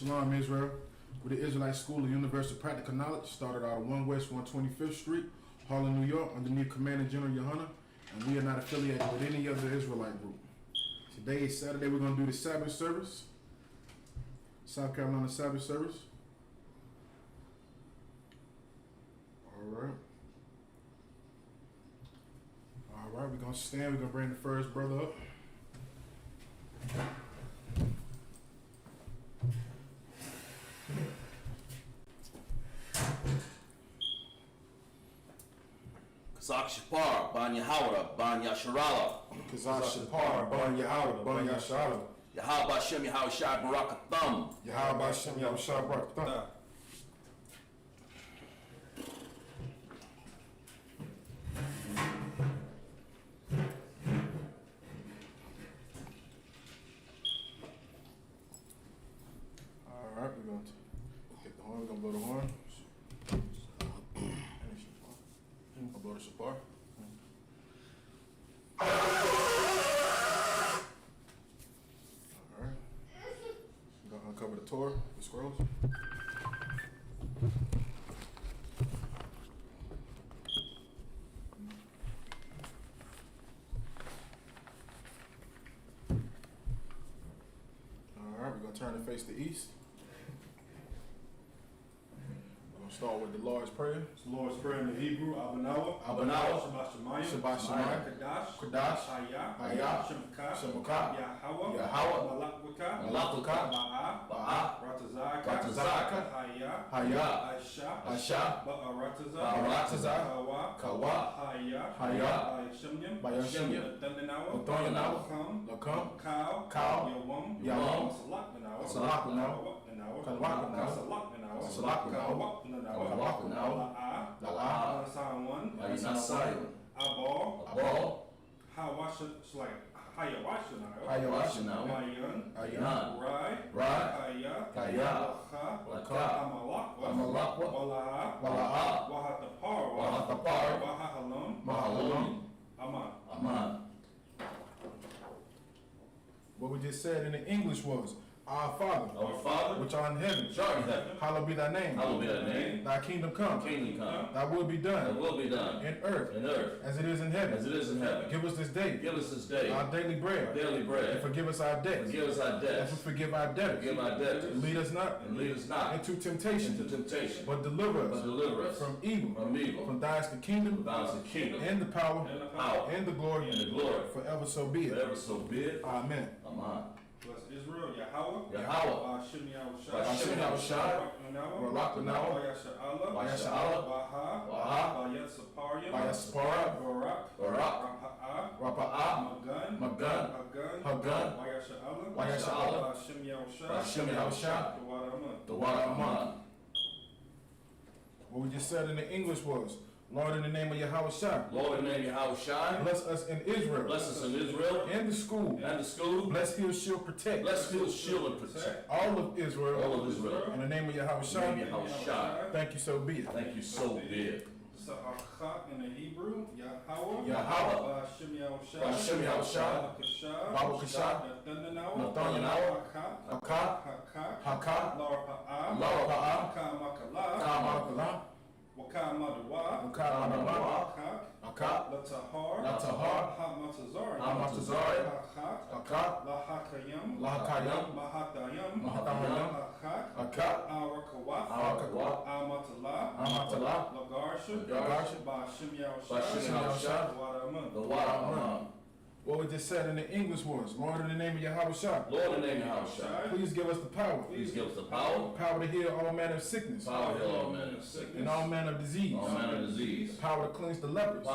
Shalom, Israel. We're the Israelite School of Universal Practical Knowledge, started out of 1 West 125th Street, Harlem, New York, underneath Commander General Yohana, and we are not affiliated with any other Israelite group. Today is Saturday. We're going to do the Sabbath service, South Carolina Sabbath service. All right, we're going to stand. We're going to bring the first brother up. Kazak Shapar, Ban Yahawara, Ban Yasharala. Kazak Shapar, Ban Yahawara, Ban Yasharala. Yahab Hashem Yahushai Barakatham. Yahab Hashem Yahushai Barakatham. Alright, we're going to get the horn, we're going to blow the horn. I'm going to blow the shofar. Alright. I'm going to uncover the Torah, the scrolls. Alright, we're going to turn and face the east. Start with the Lord's Prayer. The Lord's Prayer in the Hebrew, Abanawa, Shabbat Shemayim, Shabbat Shemayim, Kadash, Kadash, Hayah, Shemka, Shemka, Yahawah, Malakwika, Ba'ah, Ratazaka, Hayah, Aisha, Ba'arataza, Kawa, Hayah, Bayashemyam, Lakam, Kau, Yawam, Salak, Nasayon. Abal, Hayawashanayo, Mayan, Rai, Kaya, Laka, Amalakwa, Walaha, Wahatapar, Mahalum, Aman. What we just said in the English was, Our Father, which art in heaven, hallowed be thy name. Thy kingdom come. Thy will be done. In earth. As it is in heaven. Give us this day. Our daily bread. And forgive us our debts. As we forgive our debtors. And lead us not into temptation. But deliver us from evil. From thine is the kingdom. And the power. And the glory. Forever so be it. Amen. Bless Israel, Yahawah, Hashem Yahushai, Yasha'Allah, Baha, Bayat Rapa'ah, Magan, Hagan, Yasha'Allah, Hashem Yahushai, the Aman. What we just said in the English was, Lord, in the name of Yahushai. Bless us in Israel. And the school. Bless, heal, shield, protect. All of Israel. In the name of Yahushai. Thank you, so be it. Sa'achak in the Hebrew, Yahawah, Hashem Yahushai, Baba Kashah, Nathanawa, Hakah, Larapa'ah, Kamakala, Wakamaduwa, Latahar, Hamatazari, Lahakayam, Mahatayam, Hakah, Arakawah, Amatala, Lagarsha, Ba'ashem Yahushai, the Waraman. What we just said in the English was, Lord, in the name of Yahushai. Please give us the power. Power to heal all manner of sickness. And all manner of disease. The power to cleanse the lepers. The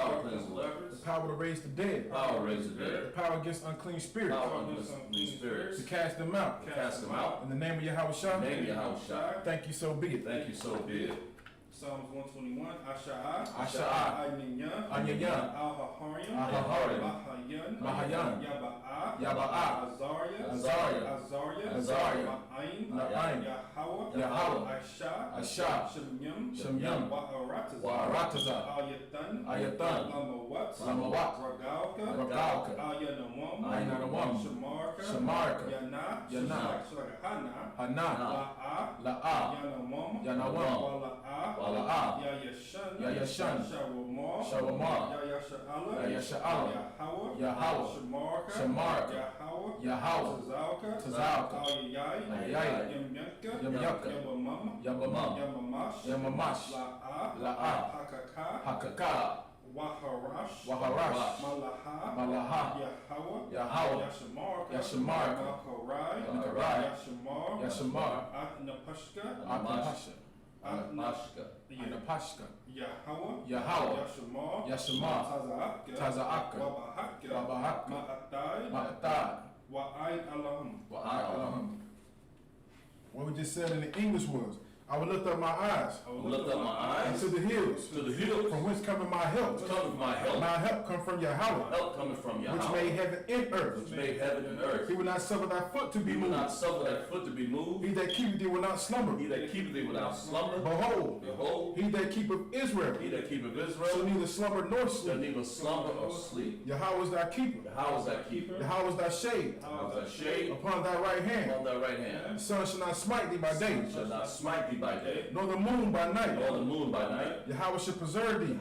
power to raise the dead. The power against unclean spirits. To cast them out. In the name of Yahushai. Thank you, so be it. Psalms 121, Asha'ah, Asha'ah, Anyanyan, Al-Haharian, Mahayan, Yaba'ah, Azariah, Ma'ain, Yahweh, Asha, Shemyam, Wa'aratazah, Ayatan, Lamawat, Ragalka, Ayanawam, Shamarka, Yana, Hana, La'a, Yanawam, Wala'ah, Yayashan, Shawamar, Yayasha'ala, Yahweh, Shamarka, Yahweh, Tazalka, Ayay, Yamyaka, Yamamash, La'a, Hakaka, Waharash, Malaha, Yahweh, Yashamarka, Nakarai, Yashamar, Atnapashka, Anapashka, Yahweh, Yashamar, Taza'aka, Wabahaka, Ma'atai, Wa'ai Alahum. What we just said in the English was, I will lift up my eyes. To the hills. From whence cometh my help. My help come from Yahweh. Which made heaven and earth. He will not suffer thy foot to be moved. He that keepeth thee will not slumber. Behold, he that keepeth Israel. Shall neither slumber nor sleep. Yahweh is thy keeper. Yahweh is thy shade. Upon thy right hand. The sun shall not smite thee by day. Nor the moon by night. Yahweh shall preserve thee.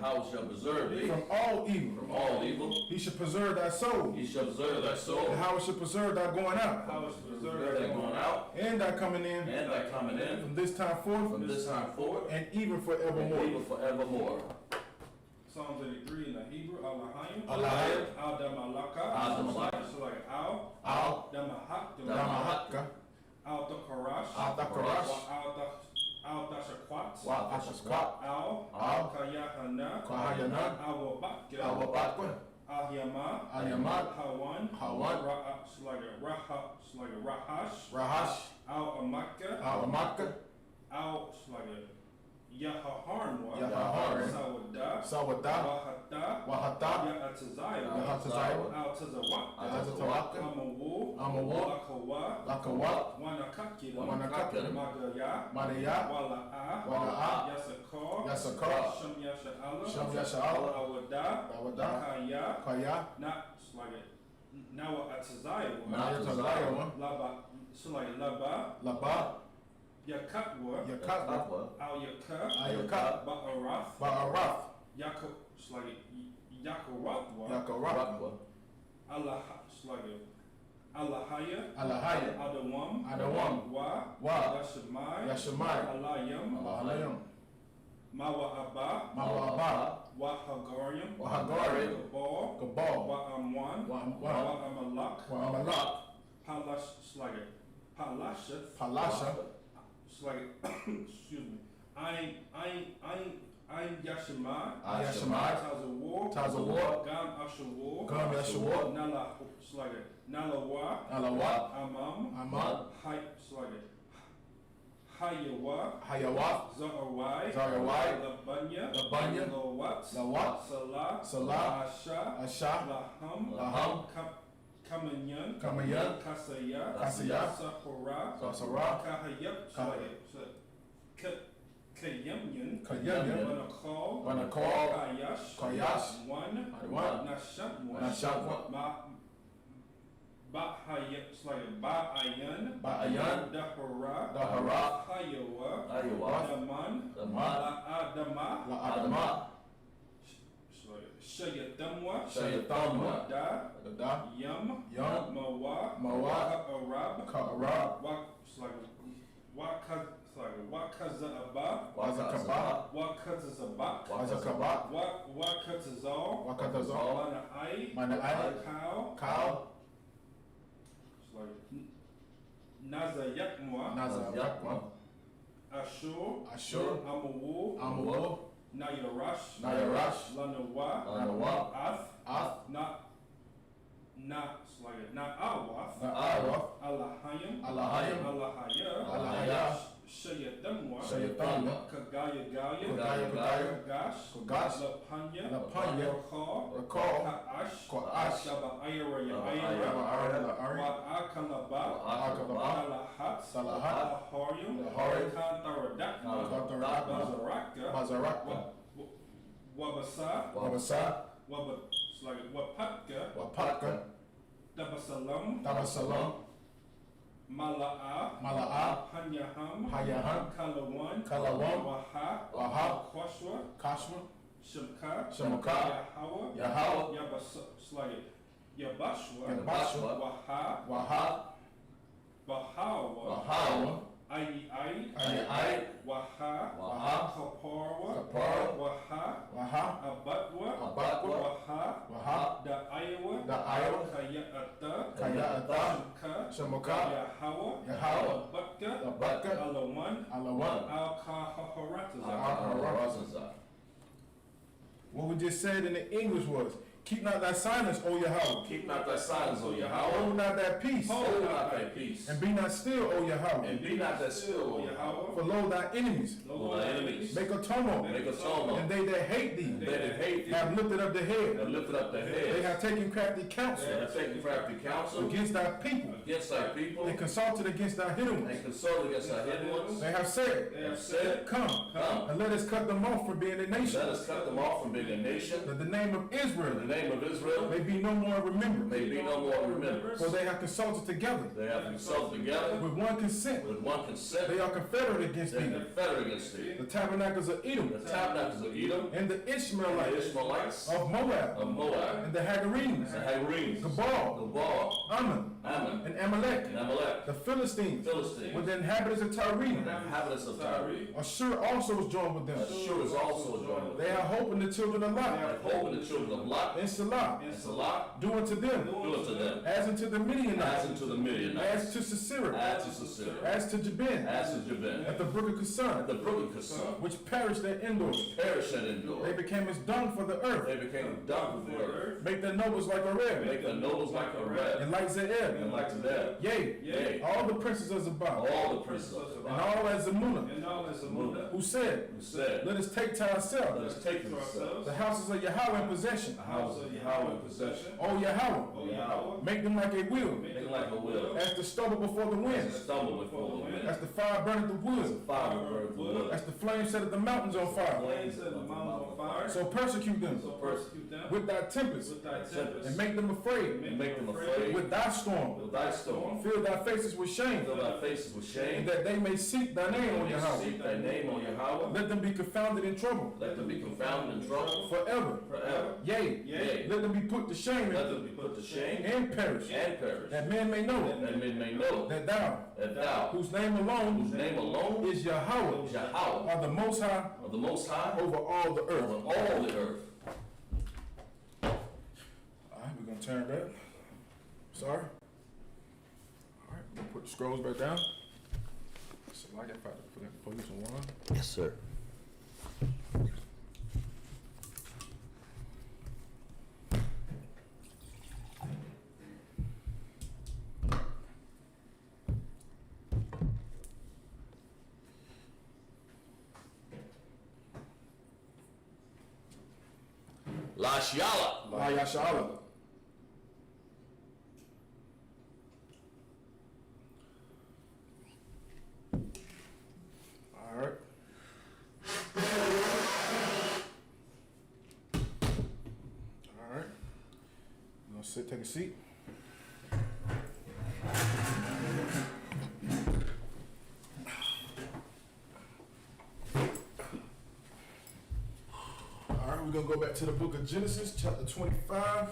From all evil. He shall preserve thy soul. Yahweh shall preserve thy going out. And thy coming in. From this time forth. And even forevermore. Psalms 83 in the Hebrew, Al-Lahayim, Al-Damalaka, Al-Damahaka, Al-Dakarash, Al-Dashakwat, Al-Kayahana, Al-Wabakya, Al-Yamad, Hawan, Rahash, Al-Amakka, Yahaharn, Sawada, Wahata, Yahatazaiwa, Al-Tazawak, Amawu, Lakawa, Wanakakir, Madaya, Wala'a, Yasakar, Shamyasha'ala, Awada, Kaya, Nawatazaiwa, Laba, Yakatwa, Al-Yakar, Ba'arath, Yakaratwa, Alahaya, Adawam, Yashamai, Alayam, Mawa'aba, Wahagariam, Gabal, Wa'amalak, Palasha, excuse me. I'm Yashimai, Tazawar, Gam Yashawar, Nalawa, Amam, Hayawa, Zarawai, Labanya, Lawat, Salah, Asha, Laham, Kamayan, Kasaya, Sahara, Kayamyan, Wanakal, Kayash, One, Nashatwa, Ba'ayan, Dahara, Hayawa, Daman, La'adama, Shayatamwa, Da, Yam, Mawa, Ka'arab, Wakazaba, Mana'ai, Cow, Nazayakma, Ashur, Amawu, Nayarash, Lanawa, Ath, Na'awath, Alahayim, Shayathamwa, Kagaya, Kagash, Lapanya, Rakal, Kaash, Salahat, Bazaraka, Wabasa, Wapatka, Dabasalam, Mala'a, Hayaham, Kalawan, Waha, Kashma, Shemaka, Yahweh, Yabashwa, Waha, Bahawa, Ai, Waha, Kaparwa, Waha, Abatwa, Waha, Da Iowa, Kayata, Shemaka, Yahweh, Batka, Alawan, Al-Kaharaza. What we just said in the English was, keep not thy silence, O Yahweh. Keep not thy silence, O Yahweh. Hold not that peace. Hold not thy peace. And be not still, O Yahweh. And be not that still, O Yahweh. For lo, thy enemies. Lo, thy enemies. Make a tumult. Make a tumult. And they that hate thee. They that hate thee. Have lifted up the head. Have lifted up the head. They have taken crafty counsel. They have taken crafty counsel. Against thy people. Against thy people. They consulted against thy hidden ones. They consulted against thy hidden ones. They have said, Come, and let us cut them off from being a nation. Let us cut them off from being a nation. That the name of Israel. The name of Israel. May be no more remembered. May be no more remembered. For they have consulted together. They have consulted together. With one consent. With one consent. They are confederate against thee. They are confederate against thee. The tabernacles of Edom. The tabernacles of Edom. And the Ishmaelites. Of Moab. And the Hagarenes. Gebal. Ammon. And Amalek. The Philistines. With the inhabitants of Tyre. Ashur also was joined with them. They have hope in the children of Lot. And Salah. Do unto them. As unto the Midianites. As to Sisera. As to Jabin. At the brook of Kison. Which perished at Endor. They became as dung for the earth. Make their nobles like a red. And like Zeeb. Yea. All the princes of Zabah. And all as Zamuna. Who said, let us take to ourselves the houses of Yahweh in possession. O Yahweh, make them like a wheel. As the stubble before the wind. As the fire burneth the wood. As the flame setteth the mountains on fire. So persecute them with thy tempest. And make them afraid with thy storm. Fill thy faces with shame. And that they may seek thy name, O Yahweh. Let them be confounded in trouble. Forever. Yea. Let them be put to shame. And perish. That men may know. That thou. Whose name alone. Is Yahweh. Are the Most High. Over all the earth. Alright, we're gonna turn back. Sorry. Alright, we're gonna put the scrolls back down. So I got to put that police on one. Yes, sir. La Shiala. La Yashala. All right. All right. You gonna sit, take a seat. All right, we're gonna go back to the book of Genesis, chapter 25.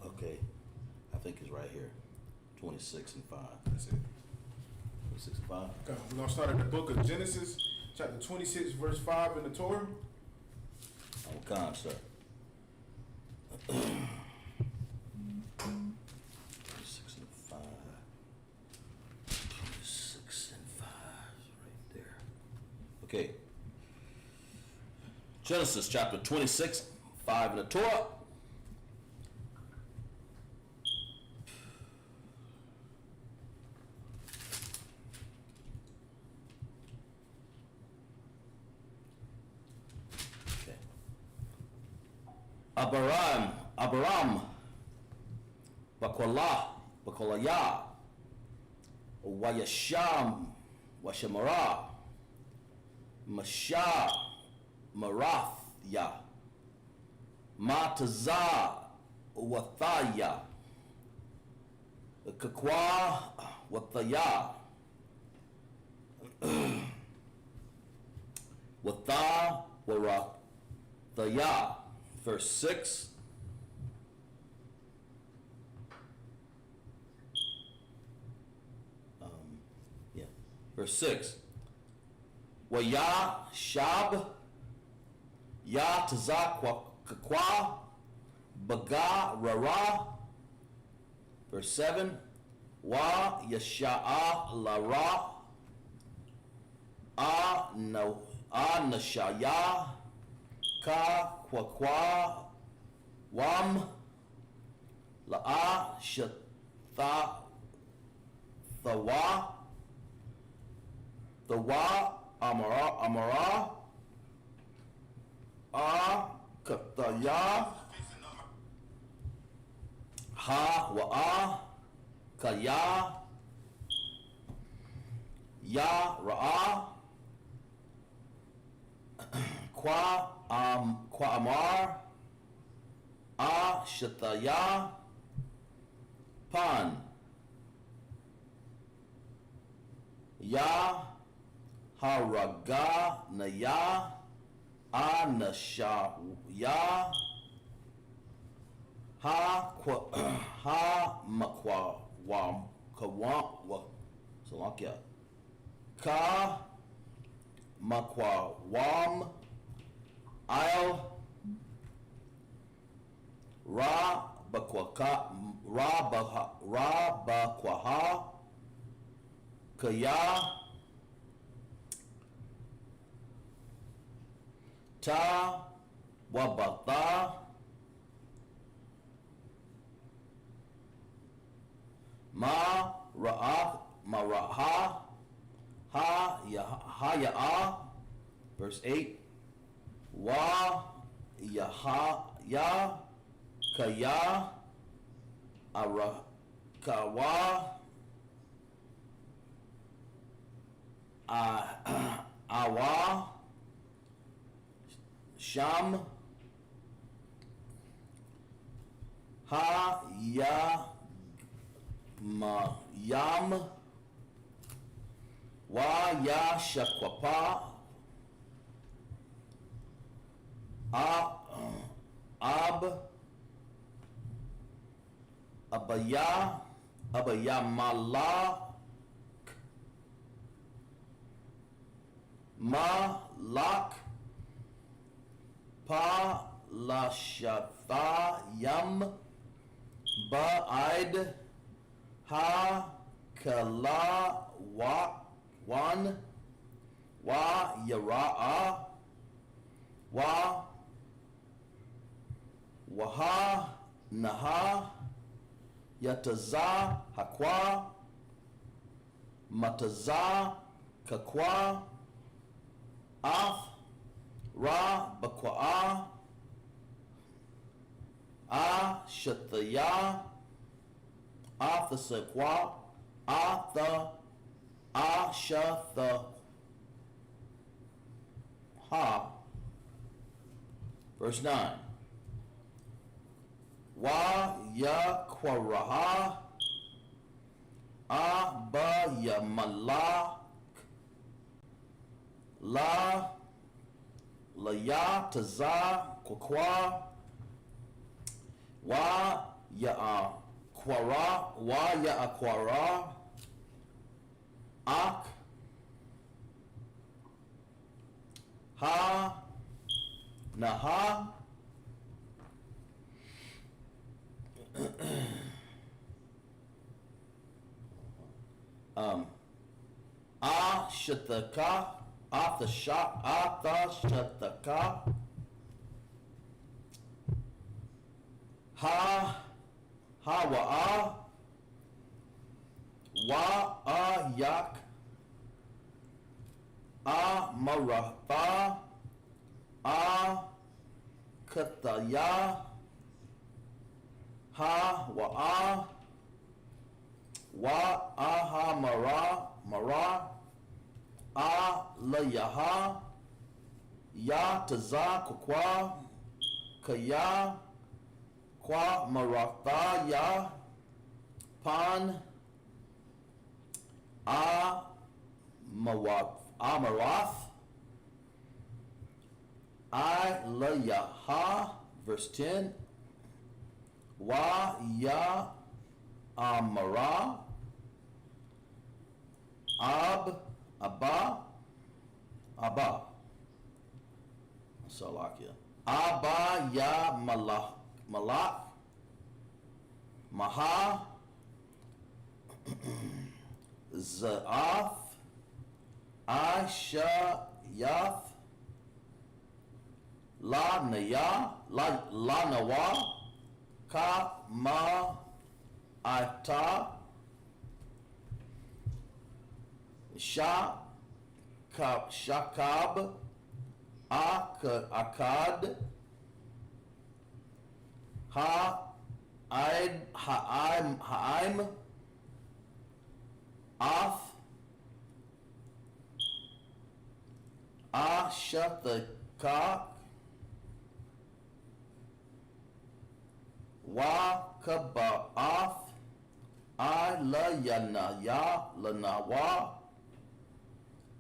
Okay, I think it's right here. 26 and 5. That's it. 26 and 5. Okay, we're going to start at the book of Genesis, chapter 26, verse 5 in the Torah. Oh, come, sir. 26 and 5. 26 and 5 right there. Okay. Genesis chapter 26, 5 in the Torah. Abaram, Bakolaya, Wayasham, Washamara, Masha, Marathya, Mataza, Wathaya, Kakwa, Wathaya, Watha, Warathaya. Verse 6. Verse 6. Waya Shab Ya Tazak Kakwa Baga Rara. Verse 7. Wa Yasha'a Lara Nashaya Ka Kwa Wam La'a Shatha Thawa Amara Kataya Ha Wa'a Kaya Ya Ra'a Kwa Amar Shataya Pan Ya Haraga Naya Anashaya Ha Makwa Wam Kawam Salakia Ka Makwa Wam I'll Ra Bakwaha Kaya Ta Wabata Maraha Ya'a. Verse 8. Wa Yahaya Kaya Arakawa Awa Sham Ha Ya Yam Wa Ya Shakwapa Abayamala Malak Pa Lashathayam Ba'id Ha Kala Wan Wa Yara'a Wa Waha Naha Yataza Hakwa Mataza Kakwa Af Ra Bakwa'a Shataya Athasakwa Ashatha Ha. Verse 9. Wa Yakwaraha Abayamalak La Taza Kwakwa Wa Ya'akwara Ak, Ha, Naha, Shataka, Atha Shataka, Hawa'a, Yak, Maratha, Kathaya, Wa'a, Mara, Layaha, Ya Taza Kukwa, Kaya, Kwa Maratha Ya, Pan, Amarath, Layaha, verse 10, Wa Ya Amara, Abba, Salakia, Abba Ya Malak, Maha, Zaath, Yath, La Nawa, Ka Ma Ata, Shakab, Akkad, Ha'im, Ath, Ashathaka, Kaba'ath, Lanawa,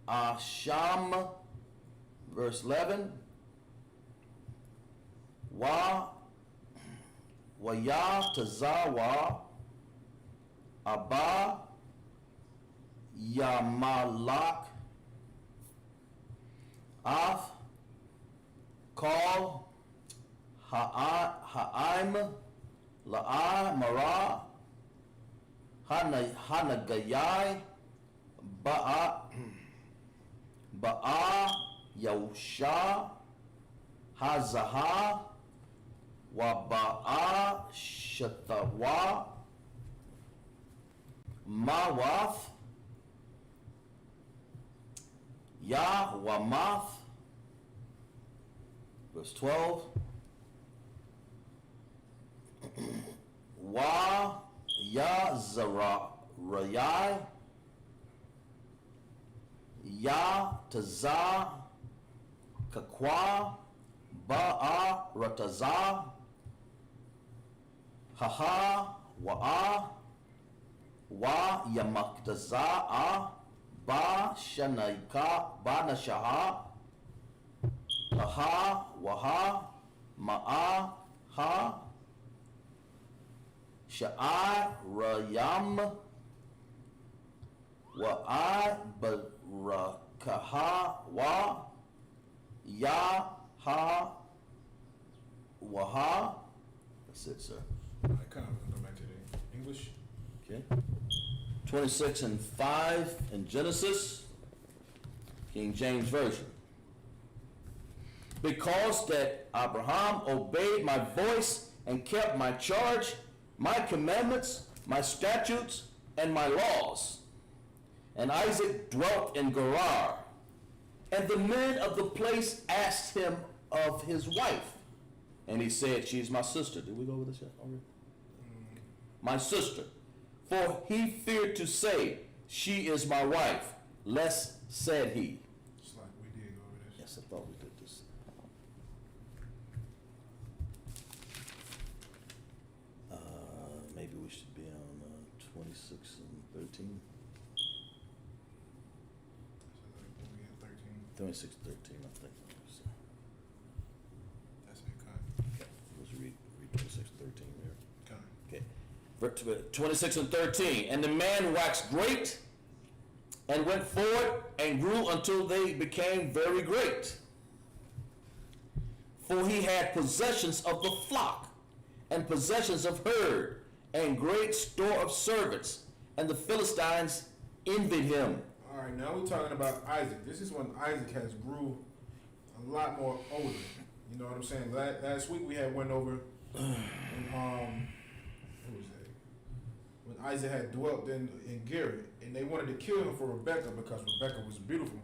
Asham, verse 11, Waya Tazawa, Abba, Yamalak, Af, Call, Ha'im, La'a, Mara, Hanagayai, Ba'a, Yahusha, Hazaha, Waba'a, Shatawa, Mawath, Wamath, verse 12, Zarayai, Taza, Kakwa, Ba'a, Rataza, Haha, Yamaktaza'a, Ba Nashaha, Laha, Waha, Ma'a, Ha, Sha'a, Rayam, Wa'a, Barakaha, Wa, Ya, Ha, Waha. That's it, sir. I kind of go back to the English. Okay. 26:5 in Genesis, King James Version. Because that Abraham obeyed my voice and kept my charge, my commandments, my statutes, and my laws. And Isaac dwelt in Gerar. And the men of the place asked him of his wife. And he said, she's my sister. Did we go over this yet already? My sister. For he feared to say, she is my wife, lest said he. It's like we did go over this. Yes, I thought we did this. Maybe we should be on 26 and 13. So like, we had 13. 26 and 13, I think. That's been cut. Okay, let's read 26 and 13 there. Cut. Okay. 26 and 13. And the man waxed great and went forward and grew until they became very great. For he had possessions of the flock, and possessions of herd, and great store of servants, and the Philistines envied him. All right, now we're talking about Isaac. This is when Isaac has grew a lot more older. You know what I'm saying? Last week we had went over when, who was that? When Isaac had dwelt in Gerar, and they wanted to kill him for Rebekah because Rebekah was beautiful.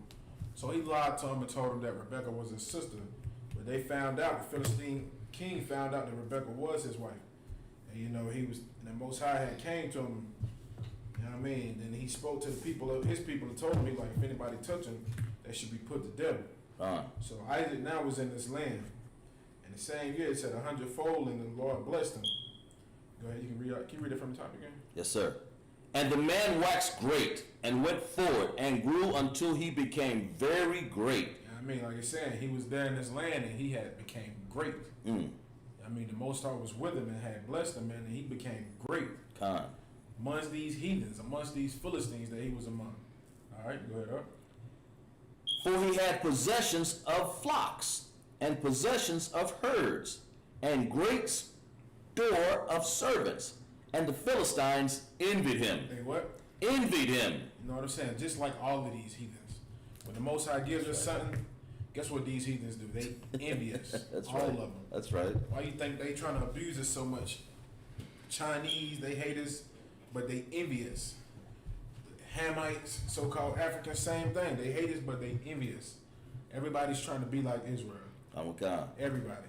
So he lied to him and told him that Rebekah was his sister. But they found out, the Philistine king found out that Rebekah was his wife. And you know, he was, and the Most High had came to him, you know what I mean? And he spoke to the people of his people and told them, he like, if anybody touch him, they should be put to death. So Isaac now was in this land. And the same year it said 100-fold, and the Lord blessed him. Go ahead, you can read it from the top again? Yes, sir. And the man waxed great, and went forward, and grew until he became very great. I mean, like you're saying, he was there in this land, and he had became great. I mean, the Most High was with him and had blessed him, and he became great. Amongst these heathens, amongst these Philistines that he was among. All right, go ahead, up. For he had possessions of flocks, and possessions of herds, and great store of servants, and the Philistines envied him. Hey, what? Envied him. You know what I'm saying? Just like all of these heathens. When the Most High gives us something, guess what these heathens do? They envy us. That's all right. of them. That's right. Why you think they trying to abuse us so much? Chinese, they hate us, but they envy us. Hamites, so-called Africans, same thing. They hate us, but they envy us. Everybody's trying to be like Israel. Oh, God. Everybody.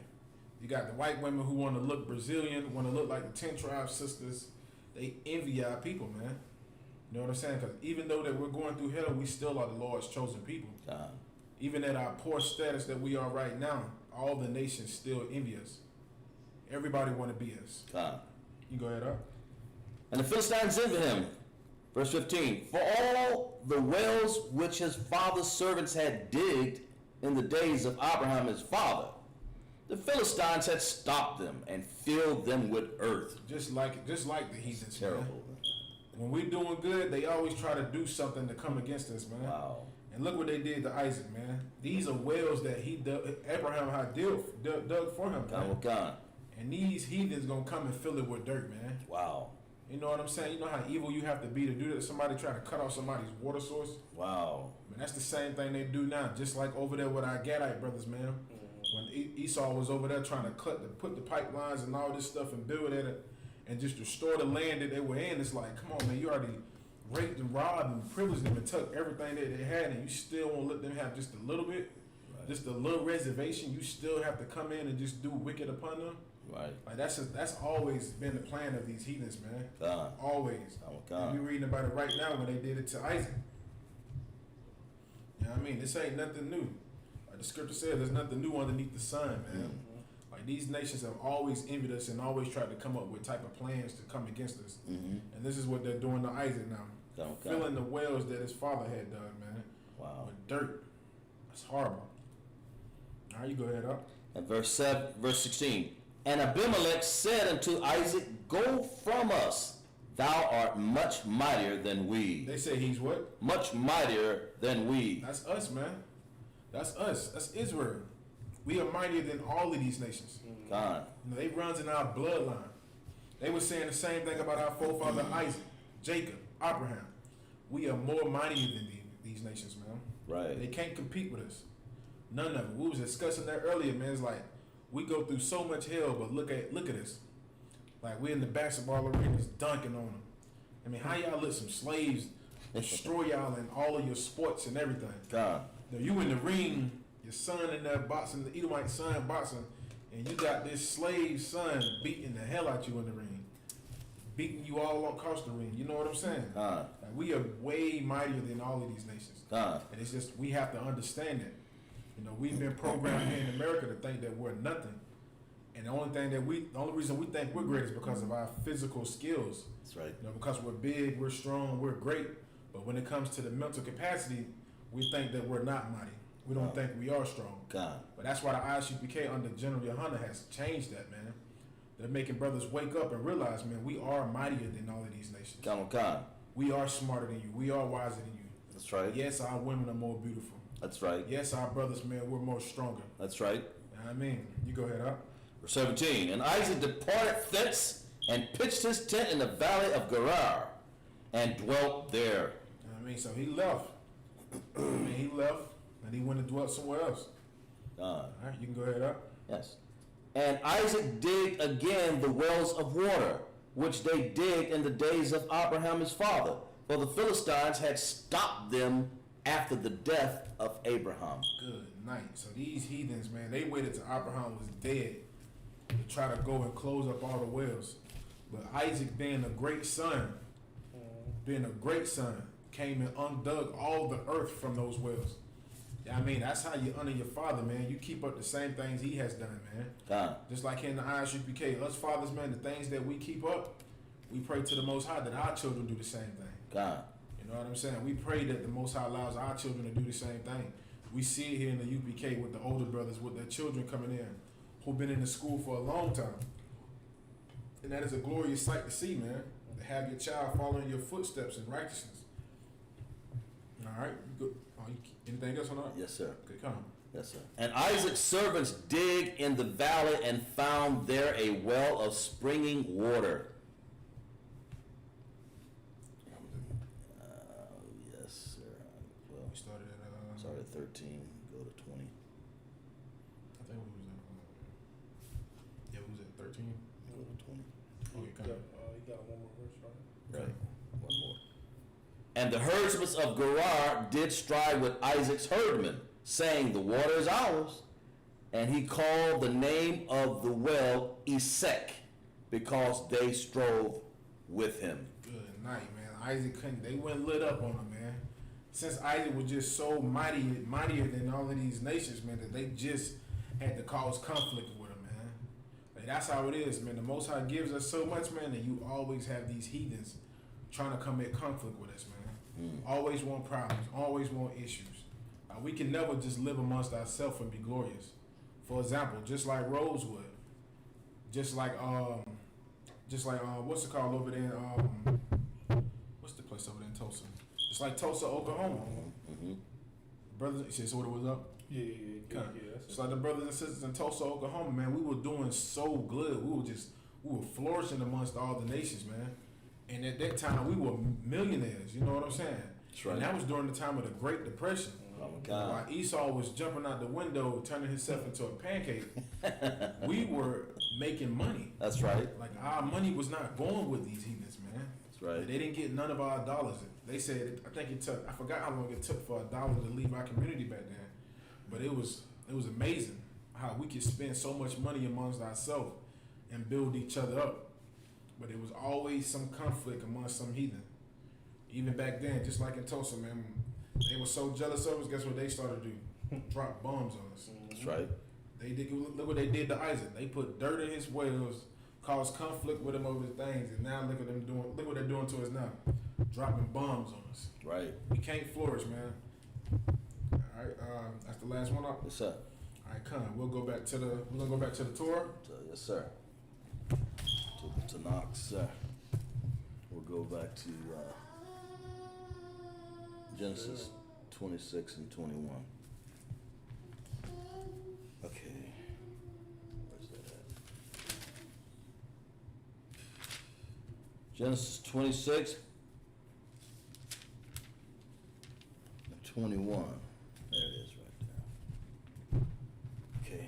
You got the white women who want to look Brazilian, want to look like the 10 Tribe Sisters. They envy our people, man. You know what I'm saying? Because even though that we're going through hell, we still are the Lord's chosen people. God. Even at our poor status that we are right now, all the nations still envy us. Everybody want to be us. God. You go ahead up. And the Philistines envied him. Verse 15. For all the wells which his father's servants had digged in the days of Abraham his father, the Philistines had stopped them and filled them with earth. Just like the heathens. Terrible. Man. When we doing good, they always try to do something to come against us, man. Wow. And look what they did to Isaac, man. These are wells that Abraham had dug for him, man. God. And these heathens gonna come and fill it with dirt, man. Wow. You know what I'm saying? You know how evil you have to be to do that? Somebody trying to cut off somebody's water source? Wow. Man, that's the same thing they do now. Just like over there with our Gadite brothers, man. When Esau was over there trying to put the pipelines and all this stuff and build it and just restore the land that they were in, it's like, come on, man, you already raped and robbed and privileged them and took everything that they had, and you still won't let them have just a little bit, just a little reservation. You still have to come in and just do wicked upon them. Right. Like that's always been the plan of these heathens, man. God. Always. Oh, God. We're reading about it right now when they did it to Isaac. You know what I mean? This ain't nothing new. Like the scripture says, there's nothing new underneath the sun, man. Mm-hmm. Like these nations have always envied us and always tried to come up with type of plans to come against us. Mm-hmm. And this is what they're doing to Isaac now. Filling the wells that his father had done, man. Wow. With dirt. That's horrible. All right, you go ahead up. And verse 16. And Abimelech said unto Isaac, Go from us, thou art much mightier than we. They say he's what? Much mightier than we. That's us, man. That's us. That's Israel. We are mightier than all of these nations. God. You know, they runs in our bloodline. They were saying the same thing about our forefather Isaac, Jacob, Abraham. We are more mightier than these nations, man. Right. They can't compete with us. None of them. We was discussing that earlier, man. It's like we go through so much hell, but look at us. Like we're in the basketball arenas dunking on them. I mean, how y'all let some slaves destroy y'all in all of your sports and everything? God. Now, you in the ring, your son in there boxing, the Edomite son boxing, and you got this slave son beating the hell out you in the ring. Beating you all across the ring. You know what I'm saying? God. Like, we are way mightier than all of these nations. God. And it's just, we have to understand that. You know, we've been programmed here in America to think that we're nothing. And the only reason we think we're great is because of our physical skills. That's right. You know, because we're big, we're strong, we're great. But when it comes to the mental capacity, we think that we're not mighty. We don't think we are strong. God. But that's why the ISUPK under General Yohana has changed that, man. They're making brothers wake up and realize, man, we are mightier than all of these nations. God. We are smarter than you. We are wiser than you. That's right. Yes, our women are more beautiful. That's right. Yes, our brothers, man, we're more stronger. That's right. You know what I mean? You go ahead, up. Verse 17. And Isaac departed thence and pitched his tent in the valley of Gerar and dwelt there. You know what I mean? So he left. He left and he went and dwelt somewhere else. All right, you can go ahead, up. Yes. And Isaac digged again the wells of water, which they digged in the days of Abraham his father, for the Philistines had stopped them after the death of Abraham. Good night. So these heathens, man, they waited till Abraham was dead to try to go and close up all the wells. But Isaac, being a great son, came and undug all the earth from those wells. Yeah, I mean, that's how you honor your father, man. You keep up the same things he has done, man. God. Just like in the ISUPK, us fathers, man, the things that we keep up, we pray to the Most High that our children do the same thing. God. You know what I'm saying? We pray that the Most High allows our children to do the same thing. We see it here in the UPK with the older brothers, with their children coming in, who've been in the school for a long time. And that is a glorious sight to see, man. To have your child following your footsteps in righteousness. All right, you go. Anything else or not? Yes, sir. Okay, come. Yes, sir. And Isaac's servants digged in the valley and found there a well of springing water. Yes, sir. Well, We started at started at 13. Go to 20. I think we was at we was at 13. Go to 20. Okay, come. You got one more verse, right? Right. One more. And the herdsmen of Gerar did strive with Isaac's herdmen, saying, the water is ours. And he called the name of the well Esek, because they strove with him. Good night, man. Isaac couldn't. They went lit up on him, man. Since Isaac was just so mightier than all of these nations, man, that they just had to cause conflict with him, man. Like, that's how it is, man. The Most High gives us so much, man, that you always have these heathens trying to come at conflict with us, man. Always want problems, always want issues. We can never just live amongst ourselves and be glorious. For example, just like Rosewood, just like what's it called over there? What's the place over there in Tulsa? It's like Tulsa, Oklahoma. Brothers, you see what it was up? Yeah. It's like the brothers and sisters in Tulsa, Oklahoma, man. We were doing so good. We were flourishing amongst all the nations, man. And at that time, we were millionaires. You know what I'm saying? That's right. And that was during the time of the Great Depression. Oh my God. While Esau was jumping out the window, turning himself into a pancake, we were making money. That's right. Like, our money was not going with these heathens, man. That's right. They didn't get none of our dollars. They said, I forgot how long it took for $1 to leave our community back then. But it was amazing how we could spend so much money amongst ourselves and build each other up. But it was always some conflict amongst some heathen. Even back then, just like in Tulsa, man, they were so jealous of us. Guess what they started to do? Drop bombs on us. That's right. They did. Look what they did to Isaac. They put dirt in his wells, caused conflict with him over things, and now look at them doing. Look what they're doing to us now, dropping bombs on us. Right. We can't flourish, man. All right, that's the last one up. Yes, sir. All right, come. We're gonna go back to the Torah. Yes, sir. To Knox, sir. We'll go back to Genesis 26 and 21. Okay. Where's that at? Genesis 26 and 21. There it is right there. Okay.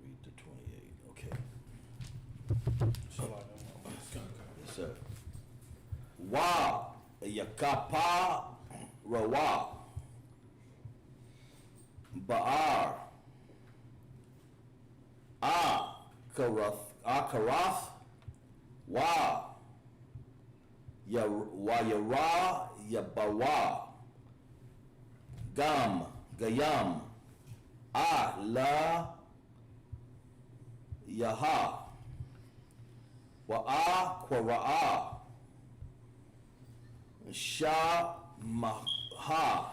Read to 28. Okay. Yes, sir. Wa yakapa rawa ba'ar akarath wa yara yabawa gayam la yaha wa quraa Sha Maha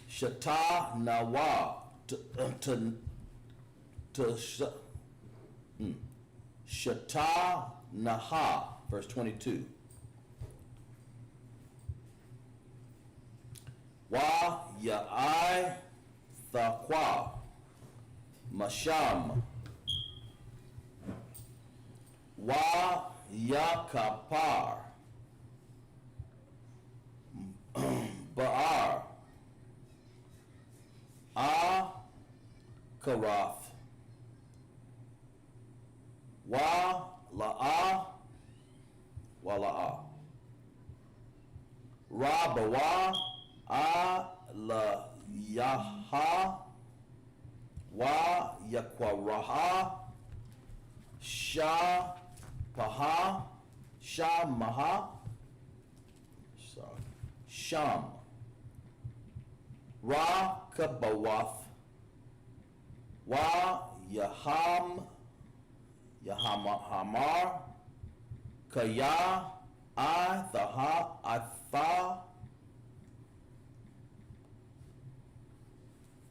Shata Nawa Shata naha, verse 22. Wa ya'ai thaqwa, masham. Wa yakapar, ba'ar, karath. Wa la'a, Ra bawa, la yaha, wa yakwaraha, sha paha, sha maha, sham. Ra kabawath, wa yahamar, kaya, atha,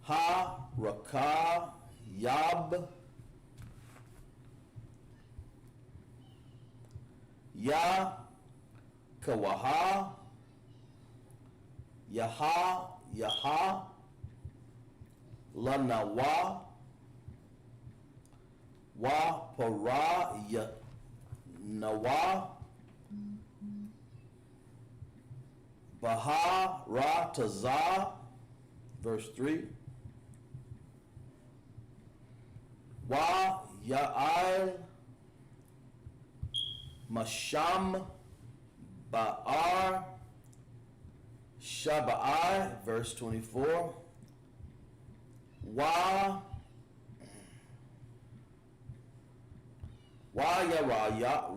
ha, raka, yab, ya, kawaha, yaha, lanawa, wa para, nawa, baha, ra, taza, verse 3. Wa ya'al, masham, ba'ar, shaba'ai, verse 24. Wa la yawa, ya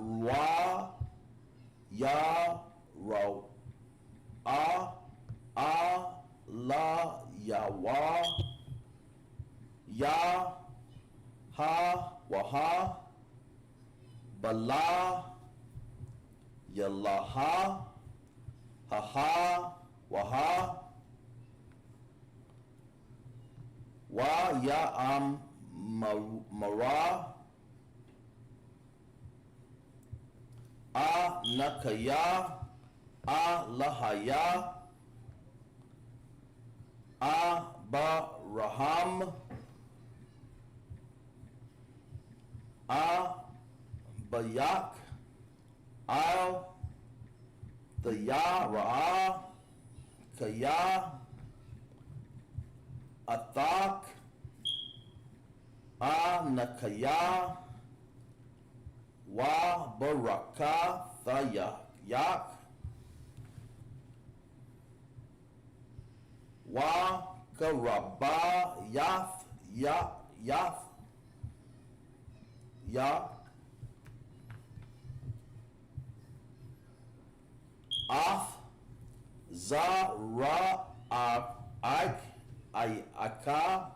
ha waha, bala yalaha, haha waha, wa ya mara, nakaya, lahaya, baraham, bayak, thaya, ra'a, kaya, athak, nakaya, wa baraka, thayak, wa karaba, yath, ya, ath, za, ra, aka,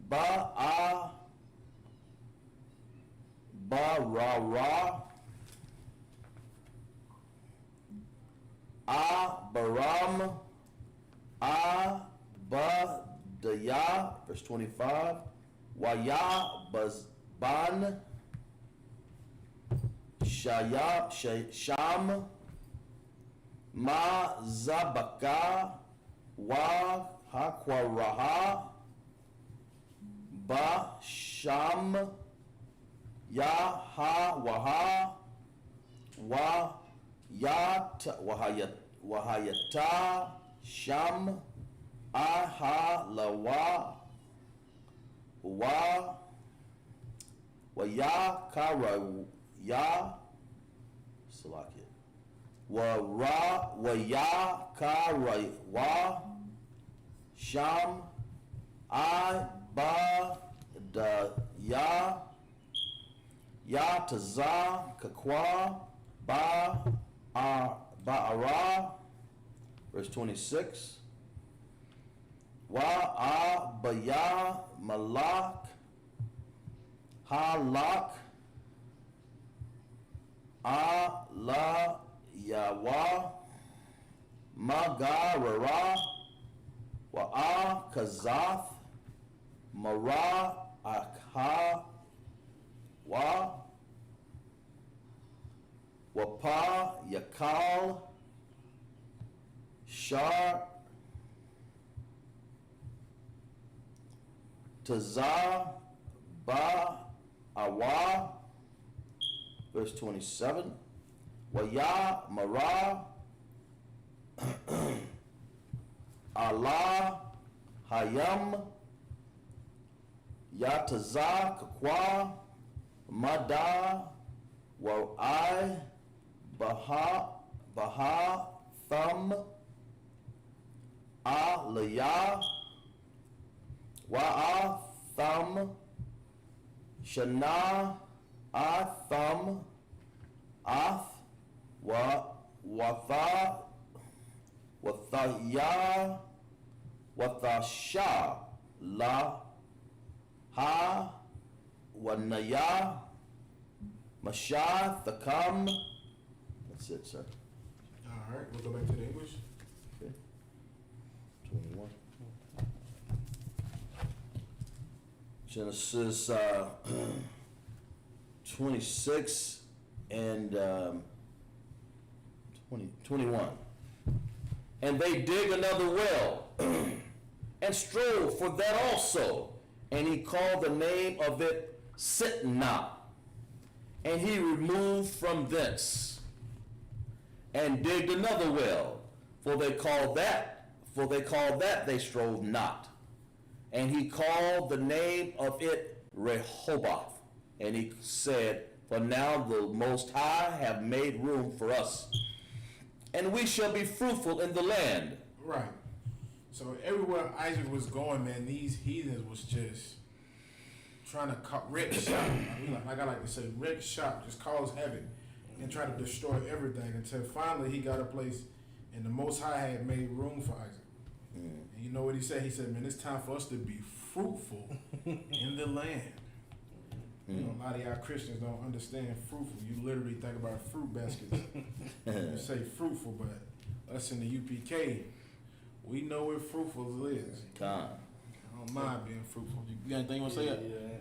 ba, ra, baram, badaya, verse 25. Waya, bazban, sham, ma, zabaka, wa, hakwaraha, ba, sham, ya, ha, waha, wa, wahayata, sham, aha, lawa, wa kara, Salakia. Wa kara, sham, da, ya taza, kakwa, ba'ara, verse 26. Wa baya, malak, halak, la yawa, magarara, wa kazath, mara, akha, wa Wapa, Yakal, Shar, Tazah, Ba, Awa, verse 27, Waya, Mara, Allah, Hayam, Yatazah, Kakwa, Mada, Wa'ai, Baha, Thumb, Aliyah, Wa'a, Thumb, Shana, Thumb, Ath, Watha, Wathaya, Wathasha, La, Ha, Wanaya, Mashah, Thakam. That's it, sir. All right, we'll go back to the English. Okay. 21. Genesis 26 and 21. And they dig another well and strove for that also. And he called the name of it Sitnah. And he removed from thence and digged another well, for they called that they strove not. And he called the name of it Rehoboth. And he said, for now the Most High have made room for us, and we shall be fruitful in the land. Right. So everywhere Isaac was going, man, these heathens was just trying to wreck shop. Like I like to say, wreck shop, just cause havoc and try to destroy everything until finally he got a place, and the Most High had made room for Isaac. And you know what he said? He said, man, it's time for us to be fruitful in the land. You know, a lot of y'all Christians don't understand fruitful. You literally think about fruit baskets. You say fruitful, but us in the UPK, we know what fruitful is. I don't mind being fruitful. You got anything you want to say? Yeah.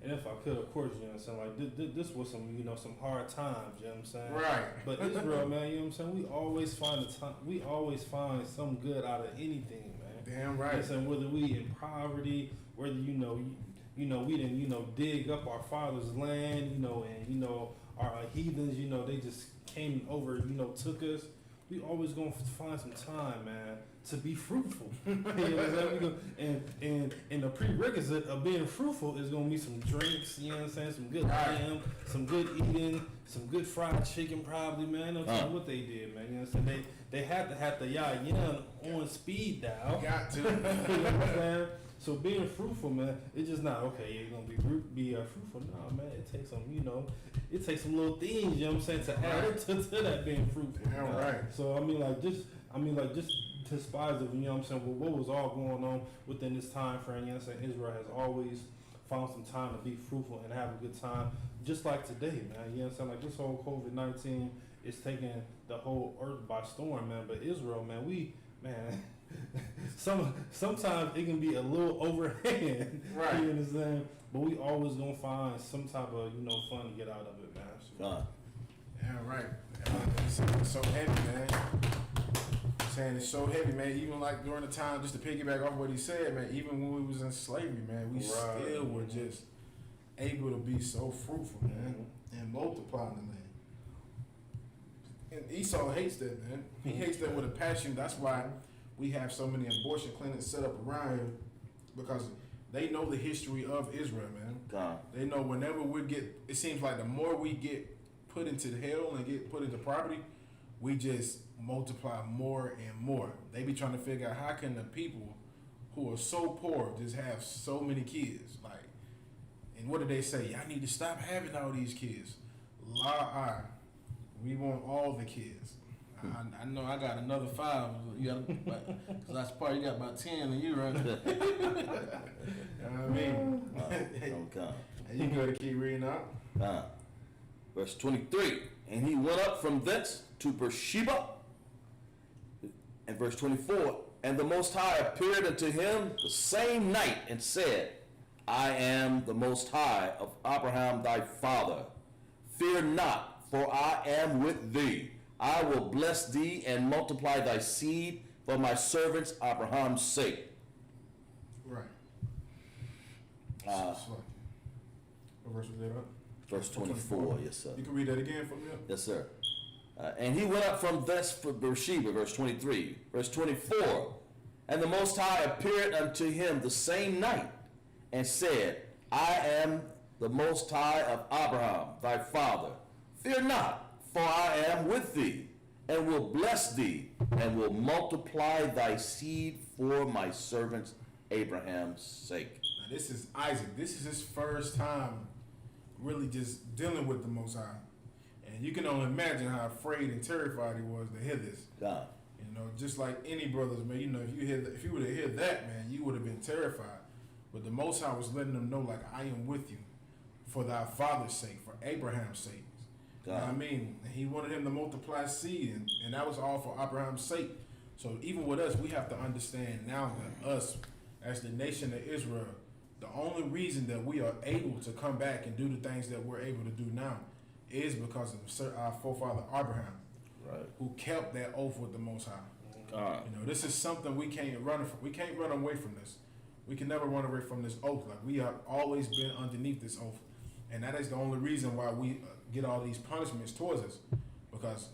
And if I could, of course, you know what I'm saying, like this was some, some hard times, you know what I'm saying? Right. But Israel, man, you know what I'm saying, we always find some good out of anything, man. Damn right. You know what I'm saying, whether we in poverty, whether we didn't dig up our father's land, and our heathens, they just came over, took us. We always gonna find some time, man, to be fruitful. You know what I'm saying? And the prerequisite of being fruitful is gonna be some drinks, you know what I'm saying? Some good lamb, some good eating, some good fried chicken, probably, man. I'm telling you what they did, man. You know what I'm saying? They had to have the yayin on speed dial. Got to. You know what I'm saying? So being fruitful, man, it's just not okay. You're gonna be fruitful. No, man, it takes some, it takes some little things. You know what I'm saying, to add to that being fruitful. Yeah, right. So just despise of, you know what I'm saying, what was all going on within this time frame. You know what I'm saying, Israel has always found some time to be fruitful and have a good time, just like today, man. You know what I'm saying, like this whole COVID-19 is taking the whole earth by storm, man. But Israel, man, sometimes it can be a little overhand, right? You understand? But we always gonna find some type of fun to get out of it, man. So. Yeah, right. It's so heavy, man. Saying it's so heavy, man. Even like during the time, just to piggyback off what he said, man. Even when we was in slavery, man, we still were just able to be so fruitful, man, and multiply in the land. And Esau hates that, man. He hates that with a passion. That's why we have so many abortion clinics set up around here, because they know the history of Israel, man. God. They know whenever it seems like the more we get put into hell and get put into poverty, we just multiply more and more. They be trying to figure out how can the people who are so poor just have so many kids. Like, and what do they say? Y'all need to stop having all these kids. We want all the kids. I know I got another 5. You got, because that's part you got about 10 of you, right? You know what I mean? Okay. And you go to keep reading out. Verse 23. And he went up from thence to Beersheba. And verse 24. And the Most High appeared unto him the same night and said, I am the Most High of Abraham thy father. Fear not, for I am with thee. I will bless thee and multiply thy seed for my servants Abraham's sake. Right. What verse was that up? Verse 24, yes, sir. You can read that again for me? Yes, sir. And he went up from thence for Beersheba, verse 23. Verse 24, and the Most High appeared unto him the same night, and said, I am the Most High of Abraham, thy father. Fear not, for I am with thee, and will bless thee, and will multiply thy seed for my servant Abraham's sake. Now this is Isaac. This is his first time really just dealing with the Most High. And you can only imagine how afraid and terrified he was to hear this. God. You know, just like any brothers, man, you know, if you would have heard that, man, you would have been terrified. But the Most High was letting them know, like, I am with you for thy father's sake, for Abraham's sake. God. You know what I mean? And he wanted him to multiply seed, and that was all for Abraham's sake. So even with us, we have to understand now that us, as the nation of Israel, the only reason that we are able to come back and do the things that we're able to do now is because of our forefather Abraham, right, who kept that oath with the Most High. God. You know, this is something we can't run from. We can't run away from this. We can never run away from this oath. Like, we have always been underneath this oath, and that is the only reason why we get all these punishments towards us, because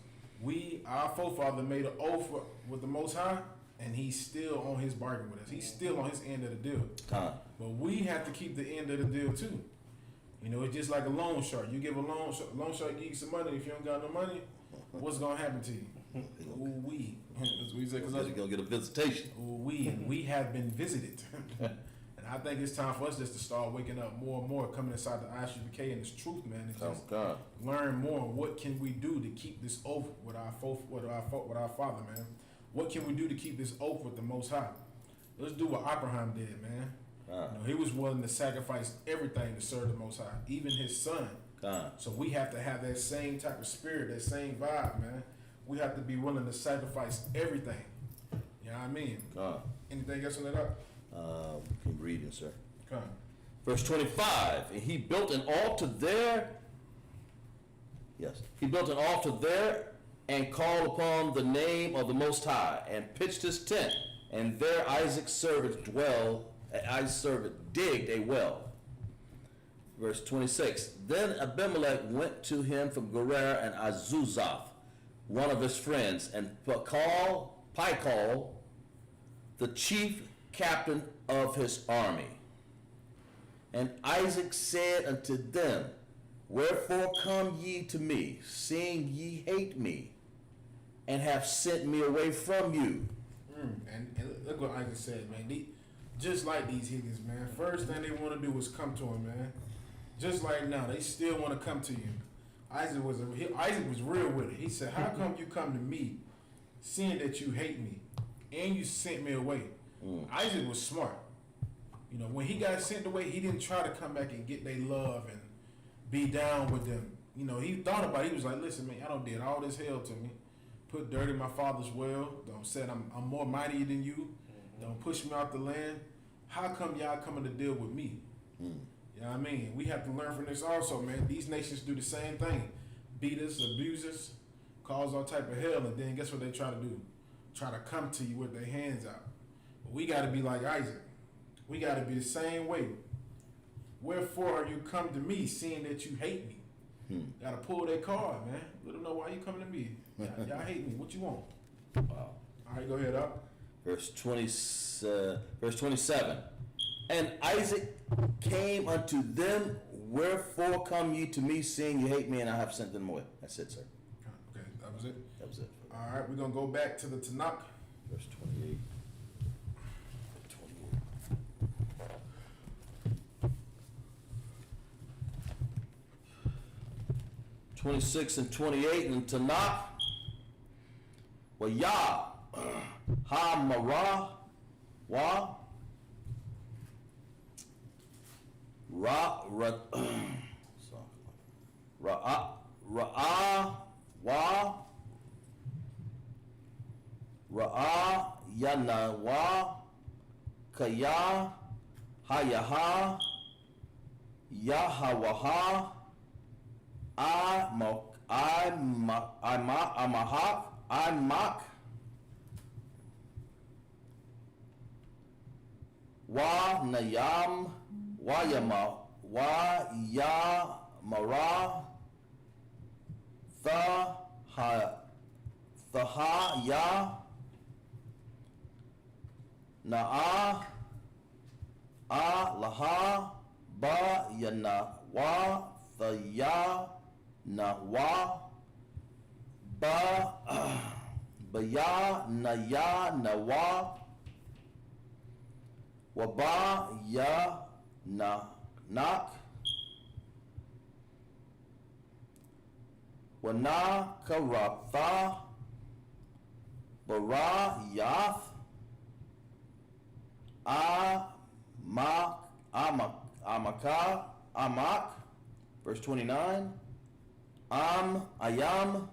our forefather made an oath with the Most High, and he's still on his bargain with us. He's still on his end of the deal. But we have to keep the end of the deal too. You know, it's just like a loan shark. You give a loan shark give you some money. If you don't got no money, what's gonna happen to you? Ooh wee. You're gonna get a visitation. Ooh wee, and we have been visited. And I think it's time for us just to start waking up more and more, coming inside the ISUPK and this truth, man, and just learn more. What can we do to keep this oath with our father, man? What can we do to keep this oath with the Most High? Let's do what Abraham did, man. You know, he was willing to sacrifice everything to serve the Most High, even his son. So we have to have that same type of spirit, that same vibe, man. We have to be willing to sacrifice everything. You know what I mean? Anything else on that? Keep reading, sir. Verse 25, and he built an altar there. Yes, he built an altar there and called upon the name of the Most High, and pitched his tent, and there Isaac's servant digged a well. Verse 26, then Abimelech went to him from Gerar and Azuzoth, one of his friends, and Pichol, the chief captain of his army. And Isaac said unto them, wherefore come ye to me, seeing ye hate me, and have sent me away from you? And look what Isaac said, man. Just like these heathens, man. First thing they want to do is come to him, man. Just like now, they still want to come to you. Isaac was real with it. He said, how come you come to me, seeing that you hate me, and you sent me away? Isaac was smart. You know, when he got sent away, he didn't try to come back and get their love and be down with them. You know, he thought about it. He was like, listen, man, I done did all this hell to me. Put dirt in my father's well. Don't said I'm more mighty than you. Don't push me out the land. How come y'all coming to deal with me? You know what I mean? We have to learn from this also, man. These nations do the same thing. Beat us, abuse us, cause all type of hell, and then guess what they try to do? Try to come to you with their hands out. But we got to be like Isaac. We got to be the same way. Wherefore are you come to me, seeing that you hate me? Got to pull that card, man. Let them know why you coming to me. Y'all hate me. What you want? Wow. All right, go ahead, up. Verse 27. And Isaac came unto them, wherefore come ye to me, seeing you hate me, and I have sent them away. That's it, sir. Okay, that was it? That was it. All right, we're going to go back to the Tanakh. Verse 28. 26 and 28 in Tanakh. Well, Yah, Ha-Marah, Wa, Yana, Wa, Kaya, Hayaha, Yahawaha, Imak, Wa Nayam, Wayama, Wayamara, Thahaya, Na'a, Laha, Ba Yana, Wa Thaya, Nawa, Ba Baya Naya Nawa, Waba Ya Na Nak, Wana Karatha, Bara Yath, Amak, verse 29, Ayam,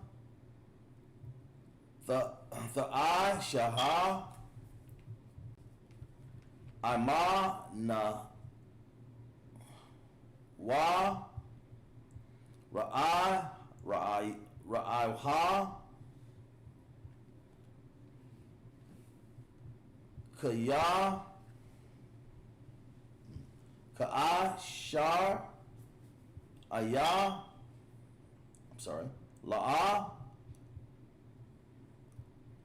the I Shaha, Ama Na Wa, Ra'ayha, Kaya, Shar, La'a,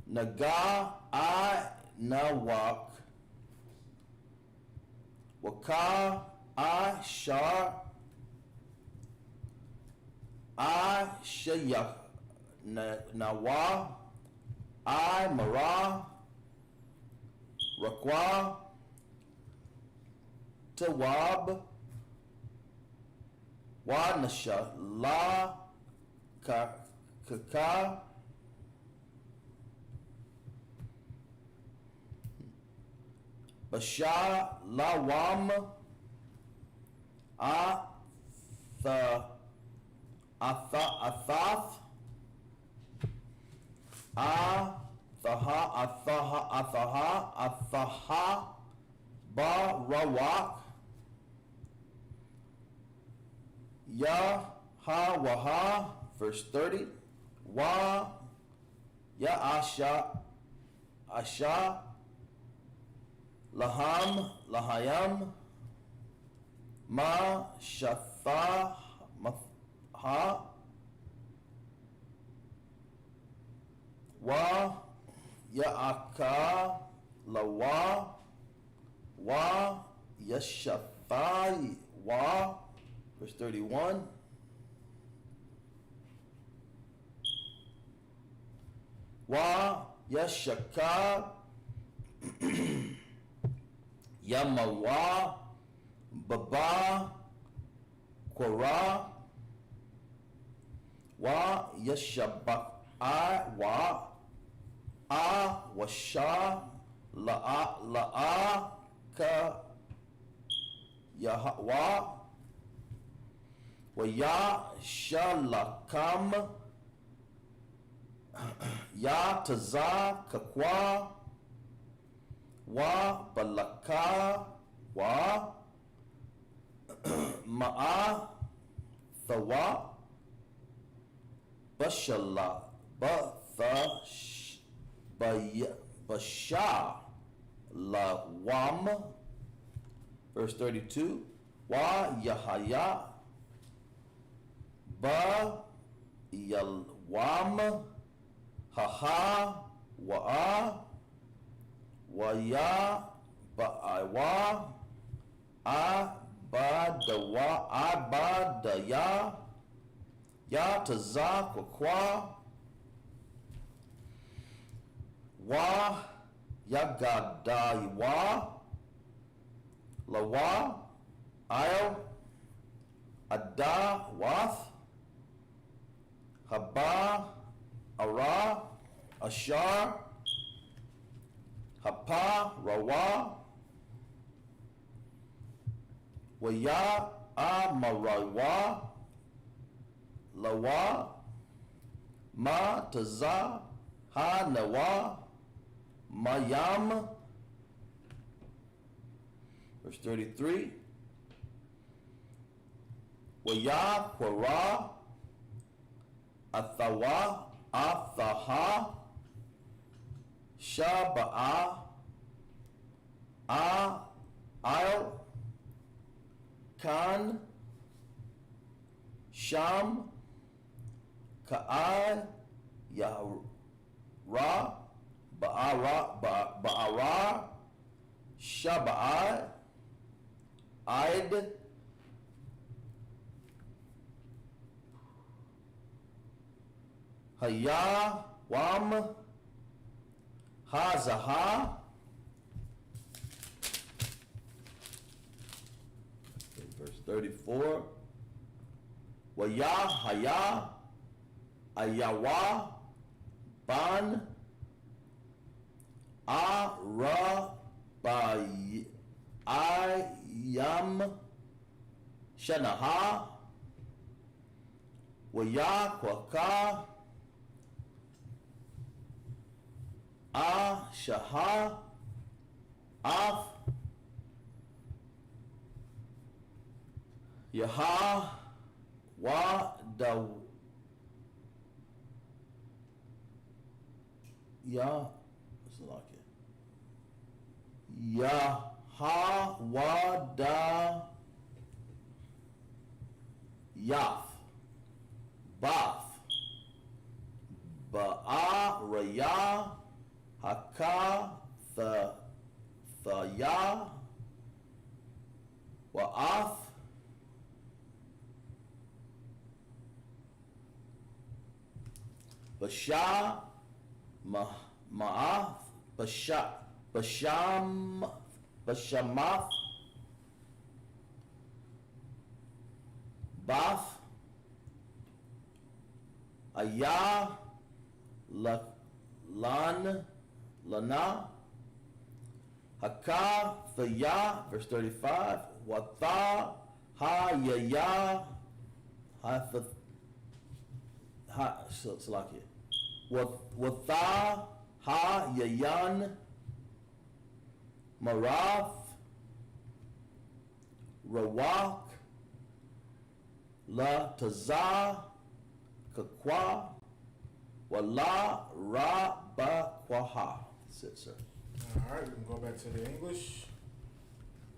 Naga, Nawak, Waka, Shar, Shayak, Nawa, Mara, Rakwa, Tawab, Wanasha, La, Kaka, Basha, Lawam, Athath, Athaha, Ba Rawak, Waha, verse 30, Wa Ya Asha, Lahayam, Ma Shatha, Ha, Wa Ya'aka, Lawa, Wa Yashathai, Wa, verse 31. Wa Yashaka, Yamawa, Baba, Korah, Wa Yashabak, Wa Washa, La'a, Ka Yahwa, Wa Ya Shalakam, Ya Taza, Kakwa, Wa Balaka, Wa Ma'a, Thawa, Bashala, Basha, Lawam, verse 32, Wa Yahaya, Ba Yalwam, Haha, Wa'a, Waya, Ba'awa, Abadaya, Ya Taza, Kwakwa, Wa Yagadaiwa, Lawa, Io, Ada, Wath, Haba, Ara, Ashar, Hapa, Rawa, Waya, Amarawa, Lawa, Ma, Taza, Ha, Nawa, Mayam, verse 33, Waya, Quara, Athawa, Athaha, Shaba'a, Il, Khan, Sham, Ka'ai, Yahra, Ba'ara, Shaba'a, Id, Haya, Wam, Hazaha, verse 34, Waya, Haya, Ayawa, Ban, Ara, Ayam, Shanaha, Waya, Kwaka, Shaha, Af, Yaha, Wa, Da, Ya, what's it like it? Yaha, Wa, Da, Yaf, Bath, Ba'a, Raya, Haka, Thaya, Wa'ath, Basha, Ma'ath, Bashamath, Bath, Ayah, Lan, Lana, Haka, Thaya, verse 35, Wata, Ha, Yaya, Salakia, Wata, Ha, Yayan, Marath, Rawak, La, Tazah, Kakwa, Wala, Ra, Ba, Kwaha. That's it, sir. All right, we can go back to the English.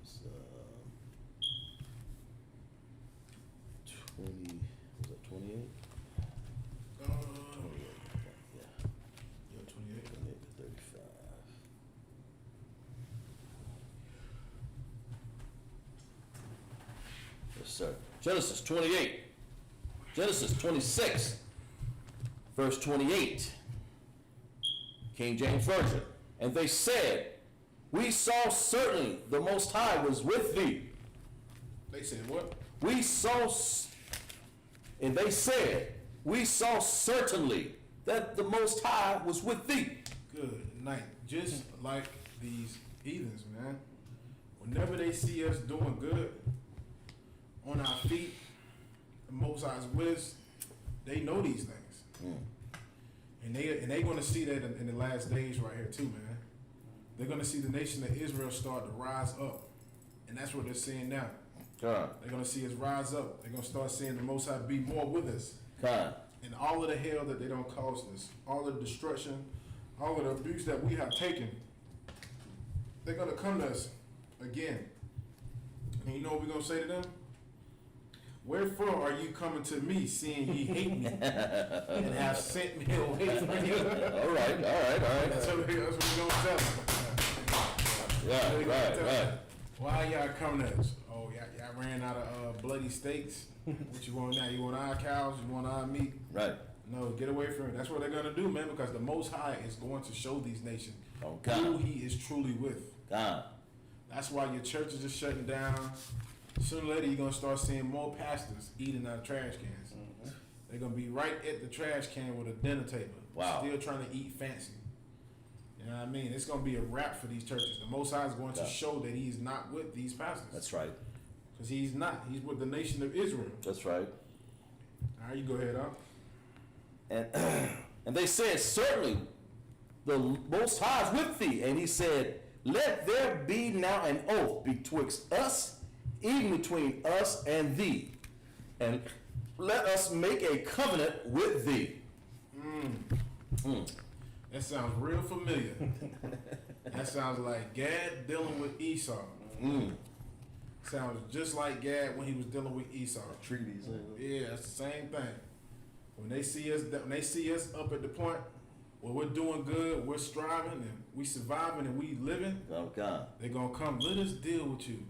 It's, 20, was that 28? 28, yeah. Yeah, 28. 28 to 35. Yes, sir. Genesis 28. Genesis 26, verse 28. King James Version. And they said, we saw certainly the Most High was with thee. They said what? And they said, we saw certainly that the Most High was with thee. Good night. Just like these heathens, man. Whenever they see us doing good, on our feet, the Most High's with us, they know these things. And they going to see that in the last days right here too, man. They're going to see the nation of Israel start to rise up. And that's what they're seeing now. God. They're going to see us rise up. They're going to start seeing the Most High be more with us. God. And all of the hell that they don't cause us, all of the destruction, all of the abuse that we have taken, they're going to come to us again. And you know what we're going to say to them? Wherefore are you coming to me, seeing ye hate me, and have sent me away from you? All right. That's what we're going to tell them. Yeah, right. Why y'all coming to us? Oh, y'all ran out of bloody steaks. What you want now? You want our cows? You want our meat? Right. No, get away from it. That's what they're going to do, man, because the Most High is going to show these nations Okay. who he is truly with. God. That's why your churches are shutting down. Sooner or later, you're going to start seeing more pastors eating out of trash cans. Mm-hmm. They're going to be right at the trash can with a dinner table. Wow. Still trying to eat fancy. You know what I mean? It's going to be a wrap for these churches. The Most High is going to show that he's not with these pastors. That's right. Because he's not. He's with the nation of Israel. That's right. All right, you go ahead, huh? And they said, certainly the Most High is with thee. And he said, let there be now an oath betwixt us, even between us and thee. And let us make a covenant with thee. That sounds real familiar. That sounds like Gad dealing with Esau. Sounds just like Gad when he was dealing with Esau. Treaties. Yeah, it's the same thing. When they see us up at the point where we're doing good, we're striving, and we surviving, and we living, God. they're gonna come. Let us deal with you.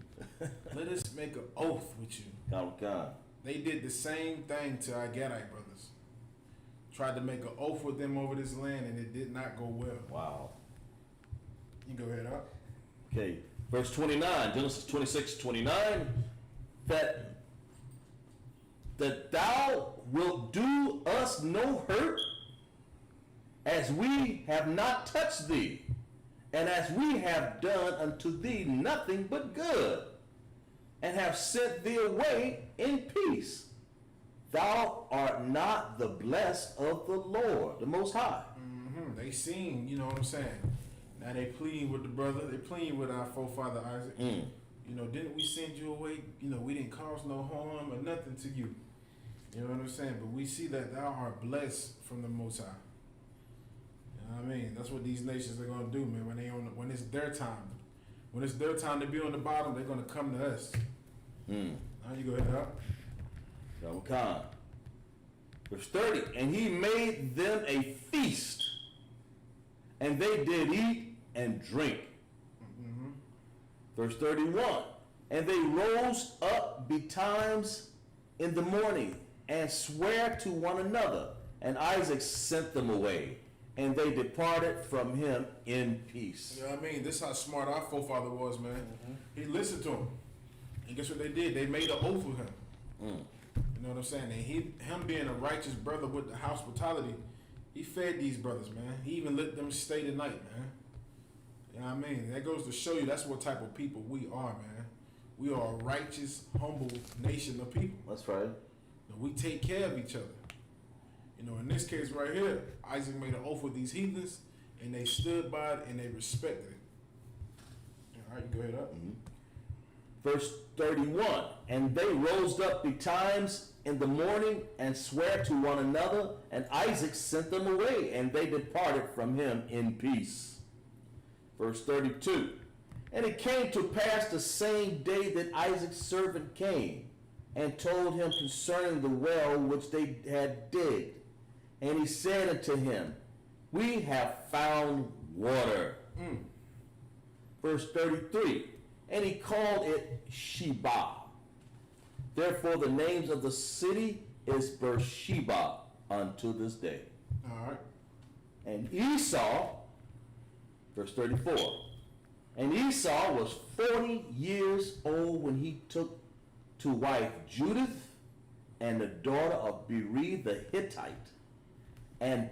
Let us make an oath with you. God. They did the same thing to our Gadite brothers. Tried to make an oath with them over this land, and it did not go well. Wow. You go ahead up. Okay, verse 29, Genesis 26:29, that thou wilt do us no hurt, as we have not touched thee, and as we have done unto thee nothing but good, and have sent thee away in peace. Thou art not the blessed of the Lord, the Most High. They seen, you know what I'm saying? Now they pleading with the brother. They pleading with our forefather Isaac. You know, didn't we send you away? You know, we didn't cause no harm or nothing to you. You know what I'm saying? But we see that thou art blessed from the Most High. You know what I mean? That's what these nations are gonna do, man. When it's their time, when it's their time to be on the bottom, they're gonna come to us. Now you go ahead up. Okay. Verse 30, and he made them a feast, and they did eat and drink. Verse 31, and they rose up betimes in the morning and sware to one another, and Isaac sent them away, and they departed from him in peace. You know what I mean? This is how smart our forefather was, man. He listened to him. And guess what they did? They made an oath with him. You know what I'm saying? And him being a righteous brother with the hospitality, he fed these brothers, man. He even let them stay the night, man. You know what I mean? That goes to show you that's what type of people we are, man. We are a righteous, humble nation of people. That's right. We take care of each other. You know, in this case right here, Isaac made an oath with these heathens, and they stood by it and they respected it. All right, you go ahead up. Verse 31, and they rose up betimes in the morning and sware to one another, and Isaac sent them away, and they departed from him in peace. Verse 32, and it came to pass the same day that Isaac's servant came and told him concerning the well which they had digged. And he said unto him, we have found water. Verse 33, and he called it Sheba. Therefore the names of the city is Beersheba unto this day. All right. And Esau, verse 34, and Esau was 40 years old when he took to wife Judith, and the daughter of Beri the Hittite, and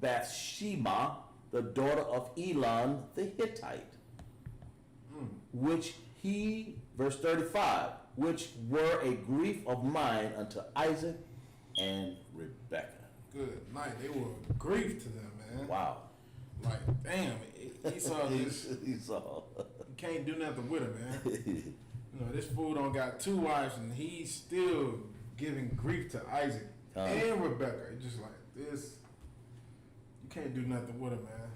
Bathsheba, the daughter of Elon the Hittite, which he, verse 35, which were a grief of mine unto Isaac and Rebekah. Good night. They were a grief to them, man. Wow. Like, damn, Esau just, Esau. you can't do nothing with him, man. You know, this fool don't got two wives, and he's still giving grief to Isaac and Rebekah. It's just like this. You can't do nothing with him, man.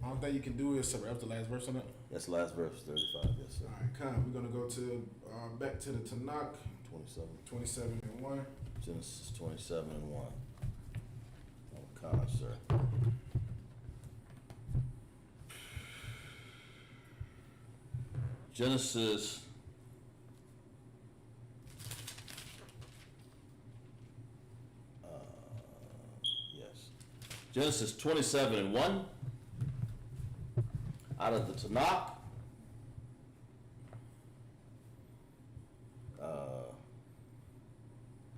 Only thing you can do is, that's the last verse on it? That's the last verse, 35, yes, sir. All right, come. We're going to go to back to the Tanakh. 27. 27:1. Genesis 27:1. Okay, sir. Genesis Genesis 27:1 out of the Tanakh.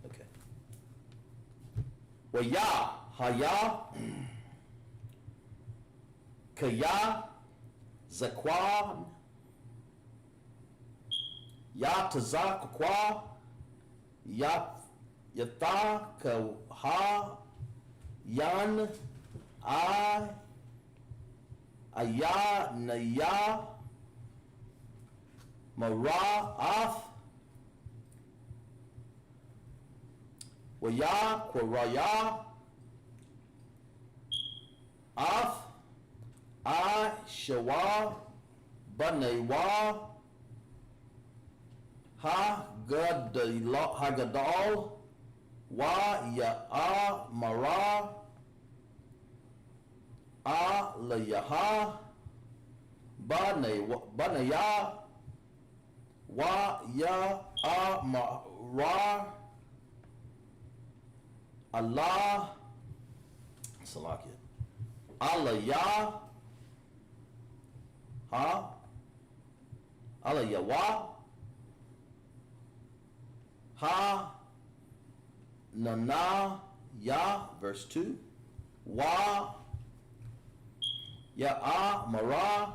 Okay. Waya haya kaya zakwan ya tazakwa ya yata kaha yan aya naya maraath Waya, Koraya, Ath, I, Shawa, Banewa, Hagadal, Wa, Ya'a, Mara, A, Layaha, Banaya, Wa, Ya'a, Mara, Allah, Salakia, Alaya, Alayawa, Nana, Ya, verse 2, Wa, Ya'a, Mara,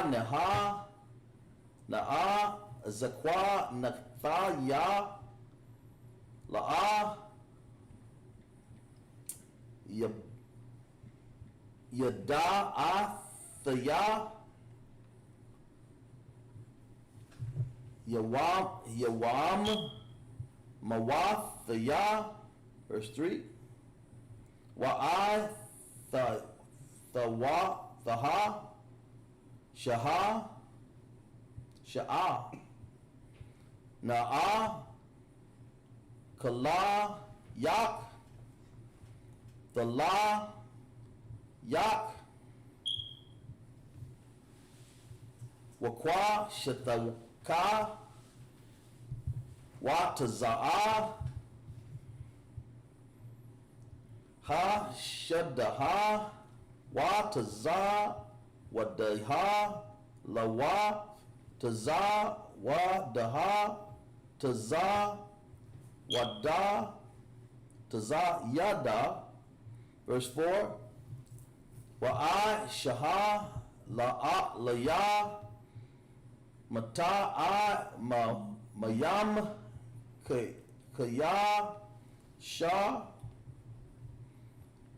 Neha, Na'a, Zakwa, Natha, Ya, La'a, Yada, Thaya, Yawam, Mawath, Thaya, verse 3, Wa'i, Thawa, Thaha, Shaha, Na'a, Kala, Yak, Thala, Yak, Wakwa, Shatawka, Wataza'a, Shadaha, Wataza, Wadaha, Lawa, Taza, Wadaha, Taza, Wada, Taza, Yada, verse 4, Wa'i, Shaha, Laya, Mata'a, Mayam, Kaya, Shah,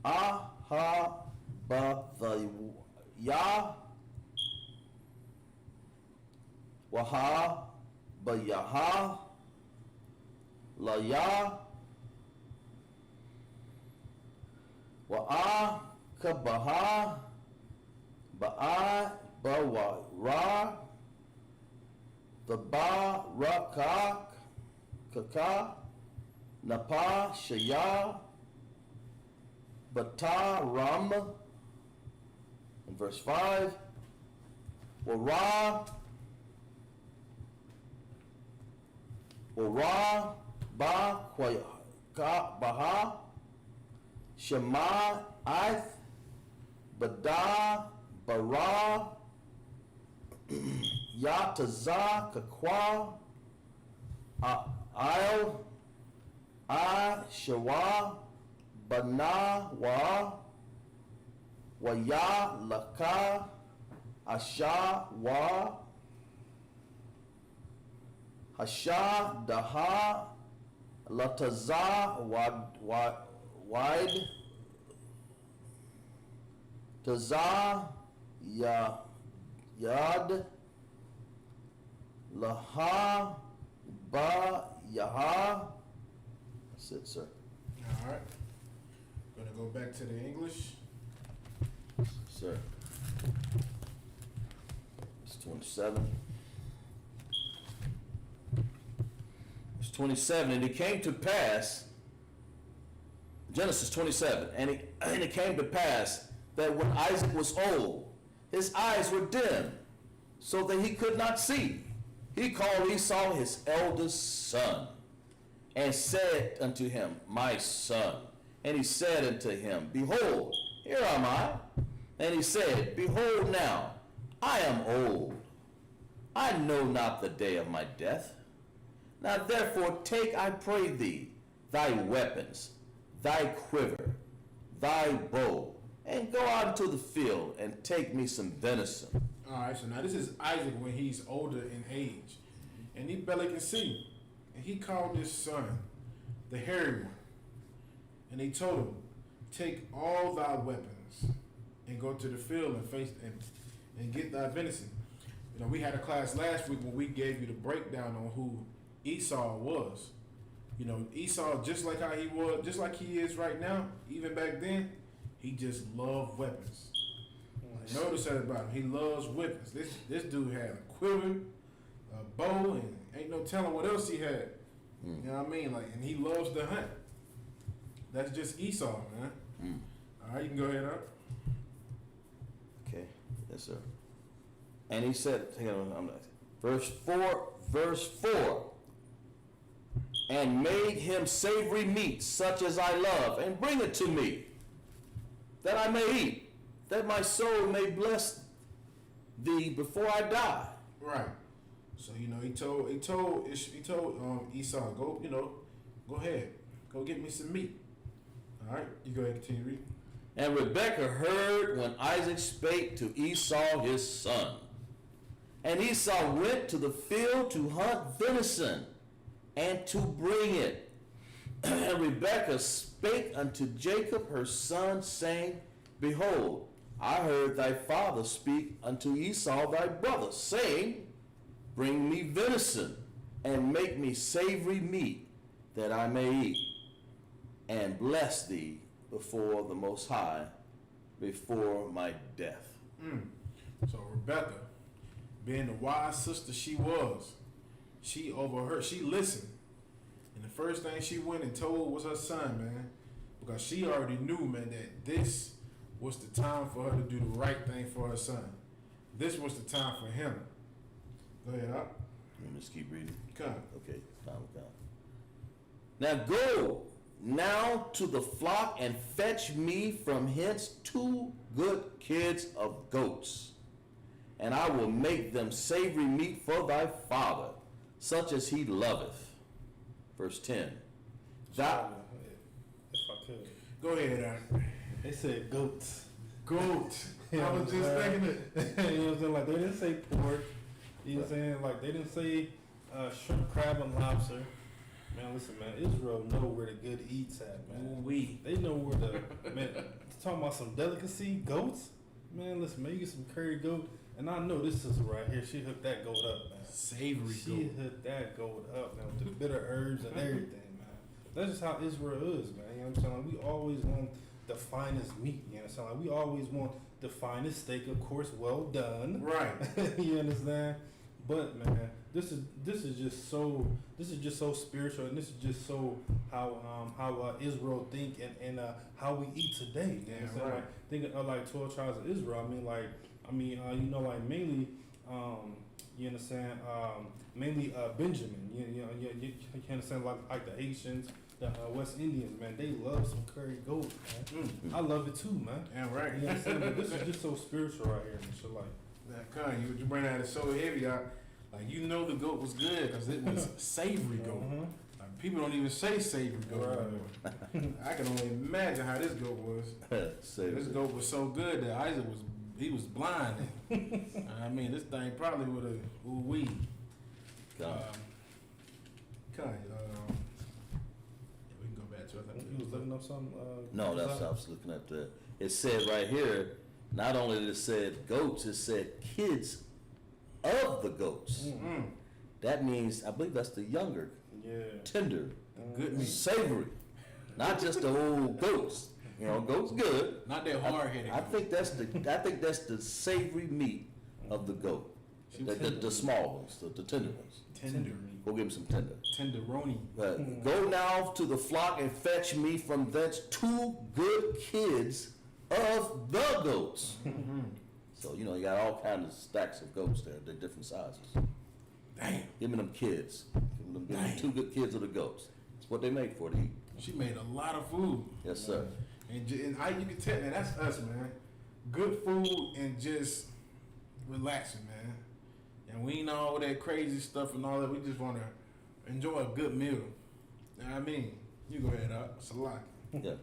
Aha, Bathaya, Waha, Bayaha, Laya, Wa'a, Kabaha, Ba'a, Bawara, the Ba, Raka, Kaka, Napa, Shaya, Bata, Ram, in verse 5, Wara, Ba, Kwayaka, Baha, Shema, Ith, Bada, Bara, Yataza, Kakwa, Ail, Shawa, Bana, Waya, Laka, Asha, Hasha, Daha, Lataza, Wide, Taza, Yad, Laha, Ba, Yaha. That's it, sir. All right. Gonna go back to the English. Sir. It's 27. It's 27. And it came to pass, Genesis 27, and it came to pass that when Isaac was old, his eyes were dim, so that he could not see. He called Esau his eldest son, and said unto him, My son. And he said unto him, Behold, here am I. And he said, Behold now, I am old. I know not the day of my death. Now therefore take, I pray thee, thy weapons, thy quiver, thy bow, and go out into the field and take me some venison. All right, so now this is Isaac when he's older in age, and he barely can see. And he called his son, the hairy one, and he told him, take all thy weapons and go to the field and face and get thy venison. We had a class last week when we gave you the breakdown on who Esau was. You know, Esau, just like how he was, just like he is right now, even back then, he just loved weapons. Notice that about him. He loves weapons. This dude had a quiver, a bow, and ain't no telling what else he had. You know what I mean? Like, and he loves to hunt. That's just Esau, man. All right, you can go ahead up. Okay, yes, sir. And he said, verse 4, and made him savory meat, such as I love, and bring it to me, that I may eat, that my soul may bless thee before I die. Right. So, you know, he told Esau, go ahead, go get me some meat. All right, you go ahead and continue reading. And Rebekah heard when Isaac spake to Esau his son. And Esau went to the field to hunt venison, and to bring it. And Rebekah spake unto Jacob her son, saying, Behold, I heard thy father speak unto Esau thy brother, saying, Bring me venison, and make me savory meat, that I may eat, and bless thee before the Most High, before my death. So Rebekah, being the wise sister she was, she overheard, she listened. And the first thing she went and told was her son, man, because she already knew, man, that this was the time for her to do the right thing for her son. This was the time for him. Go ahead, up. Let me just keep reading. Come. Okay, time. Now go now to the flock and fetch me from hence 2 good kids of goats, and I will make them savory meat for thy father, such as he loveth. Verse 10. Thou, if I could. Go ahead, Aaron. They said goats. Goat. I was just thinking it. You know what I'm saying? Like, they didn't say pork. You know what I'm saying? Like, they didn't say shrimp, crab, and lobster. Man, listen, man. Israel know where the good eats at, man. They know where the, man, talking about some delicacy, goats. Man, listen, man, you get some curry goat. And I know this sister right here, she hooked that goat up, man. Savory goat. She hooked that goat up, man, with the bitter herbs and everything, man. That's just how Israel is, man. You know what I'm saying? Like, we always want the finest meat, you know what I'm saying? Like, we always want the finest steak, of course, well done. Right. You understand? But, man, this is just so spiritual, and this is just so how Israel think and how we eat today. You know what I'm saying? Right. Like, think of like 12 tribes of Israel. You know, like mainly, you understand, mainly Benjamin. You understand, like the Haitians, the West Indians, man, they love some curry goat, man. I love it too, man. Yeah, right. You understand? But this is just so spiritual right here, man. So like, that kind, you bring that is so heavy out. Like, you know the goat was good because it was savory goat. Like, people don't even say savory goat anymore. I can only imagine how this goat was. This goat was so good that Isaac was blind. I mean, this thing probably would have we can go back to it. you was looking up something. no, that's I was looking at the. It said right here. Not only did it said goats, it said kids of the goats. That means, I believe that's the younger, tender, good meat, savory, not just the old goats. You know, goats good. Not that hard headed. I think that's the savory meat of the goat. The small ones, the tender ones. Tender. Go give him some tender. Tenderoni. Go now to the flock and fetch me from thence 2 good kids of the goats. So, you know, you got all kinds of stacks of goats there. They're different sizes. Damn. Give me them kids. Give them 2 good kids of the goats. That's what they make for to eat. She made a lot of food. Yes, sir. And you can tell, man, that's us, man. Good food and just relaxing, man. And we ain't all that crazy stuff and all that. We just want to enjoy a good meal. You know what I mean? You go ahead, it's a lot. Yeah.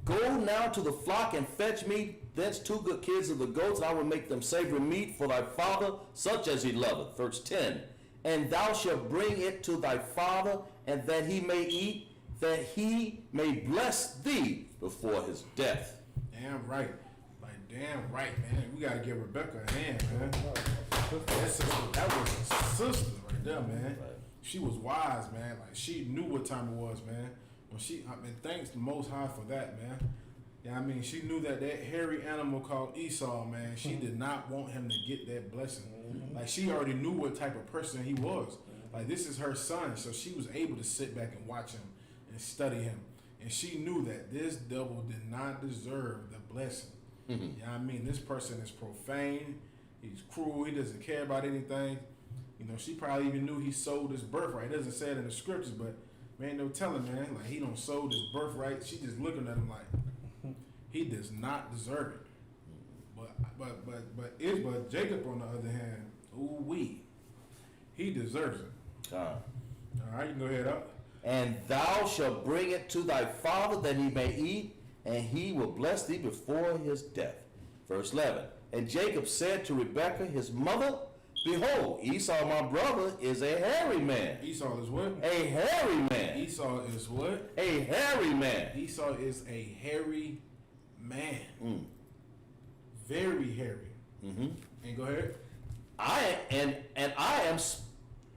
Go now to the flock and fetch me thence 2 good kids of the goats, and I will make them savory meat for thy father, such as he loveth. Verse 10. And thou shalt bring it to thy father, and that he may eat, that he may bless thee before his death. Damn right. Like, damn right, man. We got to give Rebecca a hand, man. That was a sister right there, man. Right. she was wise, man. Like she knew what time it was, man. Thanks the Most High for that, man. Yeah, I mean, she knew that hairy animal called Esau, man. She did not want him to get that blessing. Like she already knew what type of person he was. Like this is her son, so she was able to sit back and watch him and study him. And she knew that this devil did not deserve the blessing. Yeah, I mean, this person is profane. He's cruel. He doesn't care about anything. You know, she probably even knew he sold his birthright. It doesn't say it in the scriptures, but man, no telling, man. Like he don't sold his birthright. She just looking at him like he does not deserve it. But Jacob on the other hand, he deserves it. All right, you can go ahead up. And thou shalt bring it to thy father that he may eat, and he will bless thee before his death. Verse 11. And Jacob said to Rebekah his mother, behold, Esau my brother is a hairy man. Esau is what? A hairy man. Esau is what? A hairy man. Esau is a hairy man. Very hairy. And go ahead. I am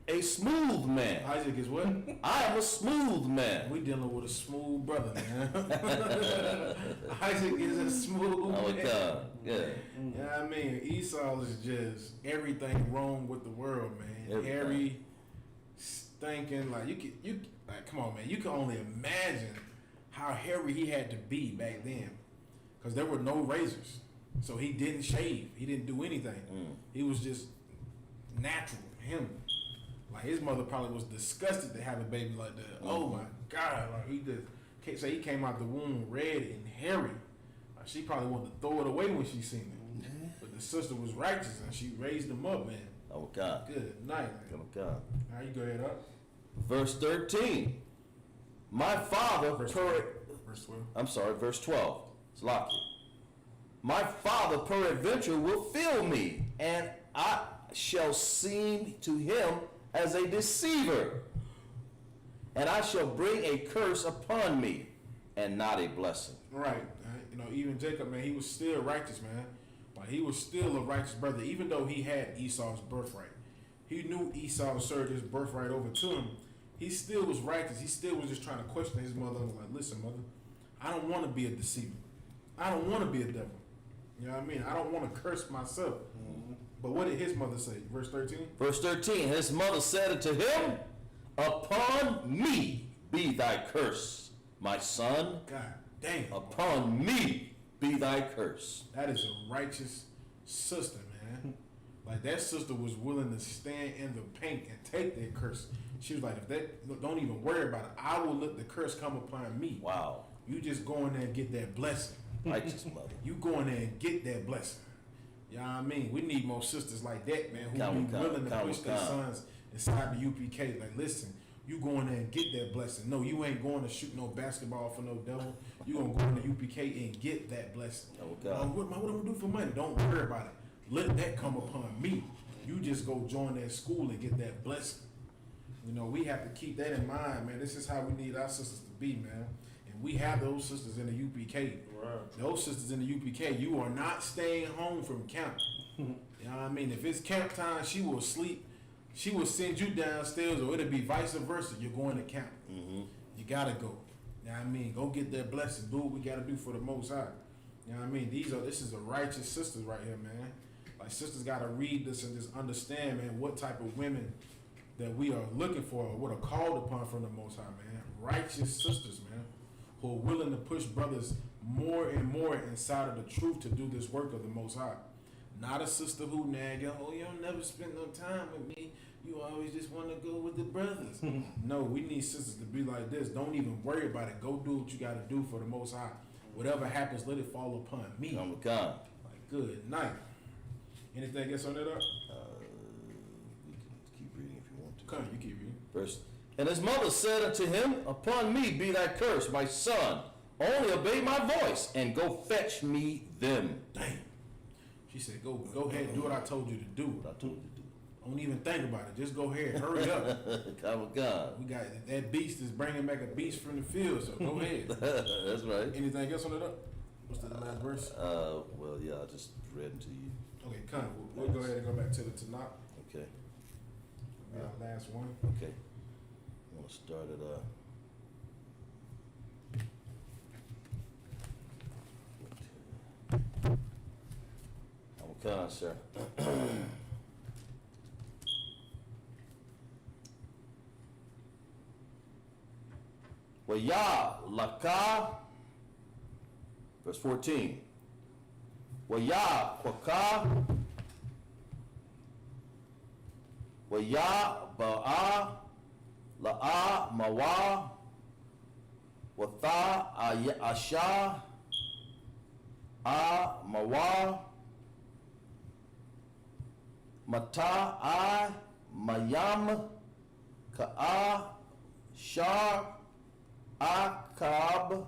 a smooth man. Isaac is what? I am a smooth man. We dealing with a smooth brother, man. Isaac is a smooth man. God. Yeah. Yeah, I mean, Esau is just everything wrong with the world, man. Everything. Hairy, stinking. Like you come on, man. You can only imagine how hairy he had to be back then, because there were no razors, so he didn't shave. He didn't do anything. He was just natural, him. Like his mother probably was disgusted to have a baby like that. Oh my God! Like he just say he came out the womb red and hairy. Like she probably wanted to throw it away when she seen it. But the sister was righteous and she raised him up, man. Oh God! Good night. Oh God! Now you go ahead up. Verse 13. My father. Verse 12. I'm sorry. Verse 12. It's locked. My father peradventure will fill me, and I shall seem to him as a deceiver, and I shall bring a curse upon me, and not a blessing. Right. You know, even Jacob, man, he was still righteous, man. Like he was still a righteous brother, even though he had Esau's birthright. He knew Esau served his birthright over to him. He still was righteous. He still was just trying to question his mother. Like, listen, mother, I don't want to be a deceiver. I don't want to be a devil. You know what I mean? I don't want to curse myself. But what did his mother say? Verse 13? Verse 13, his mother said unto him, upon me be thy curse, my son. God dang. Upon me be thy curse. That is a righteous sister, man. Like that sister was willing to stand in the paint and take that curse. She was like, if that, don't even worry about it. I will let the curse come upon me. Wow. You just go in there and get that blessing. Righteous mother. You go in there and get that blessing. You know what I mean? We need more sisters like that, man, who be willing to push their sons inside the UPK. Like, listen, you go in there and get that blessing. No, you ain't going to shoot no basketball for no devil. You gonna go in the UPK and get that blessing. Oh God. What am I gonna do for money? Don't worry about it. Let that come upon me. You just go join that school and get that blessing. You know, we have to keep that in mind, man. This is how we need our sisters to be, man. And we have those sisters in the UPK. Right. Those sisters in the UPK, you are not staying home from camp. You know what I mean? If it's camp time, she will sleep. She will send you downstairs, or it'll be vice versa. You're going to camp. You gotta go. You know what I mean? Go get that blessing. Do what we gotta do for the Most High. You know what I mean? This is a righteous sisters right here, man. Like sisters gotta read this and just understand, man, what type of women that we are looking for, or what are called upon from the Most High, man. Righteous sisters, man, who are willing to push brothers more and more inside of the truth to do this work of the Most High. Not a sister who nag, oh, you don't never spend no time with me. You always just want to go with the brothers. No, we need sisters to be like this. Don't even worry about it. Go do what you got to do for the Most High. Whatever happens, let it fall upon me. Oh, God. Like, good night. Anything else on that up? You can keep reading if you want to. Come on, you keep reading. Verse. And his mother said unto him, upon me be thy curse, my son. Only obey my voice, and go fetch me them. Damn. She said, go ahead and do what I told you to do. What I told you to do. Don't even think about it. Just go ahead. Hurry up. Come on, God. We got that beast is bringing back a beast from the field, so go ahead. That's right. Anything else on it up? What's the last verse? Well, yeah, I just read it to you. Okay, come. We'll go ahead and go back to the Tanakh. Okay. Last one. Okay. I'm gonna start it I'm coming, sir. Waya laka, verse 14. Waya kwaka, waya ba'a, la'a mawa, watha asha, a mawa, mata a mayam, ka'a shar, akab,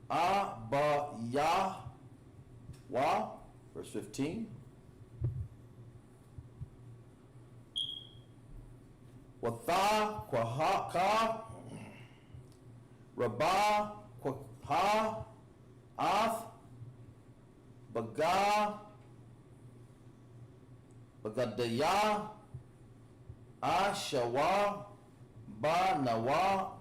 abaya, wa, verse 15. Watha kwahaka, rabah kwaha, ath, baga, bagadaya, ashawa, banaha,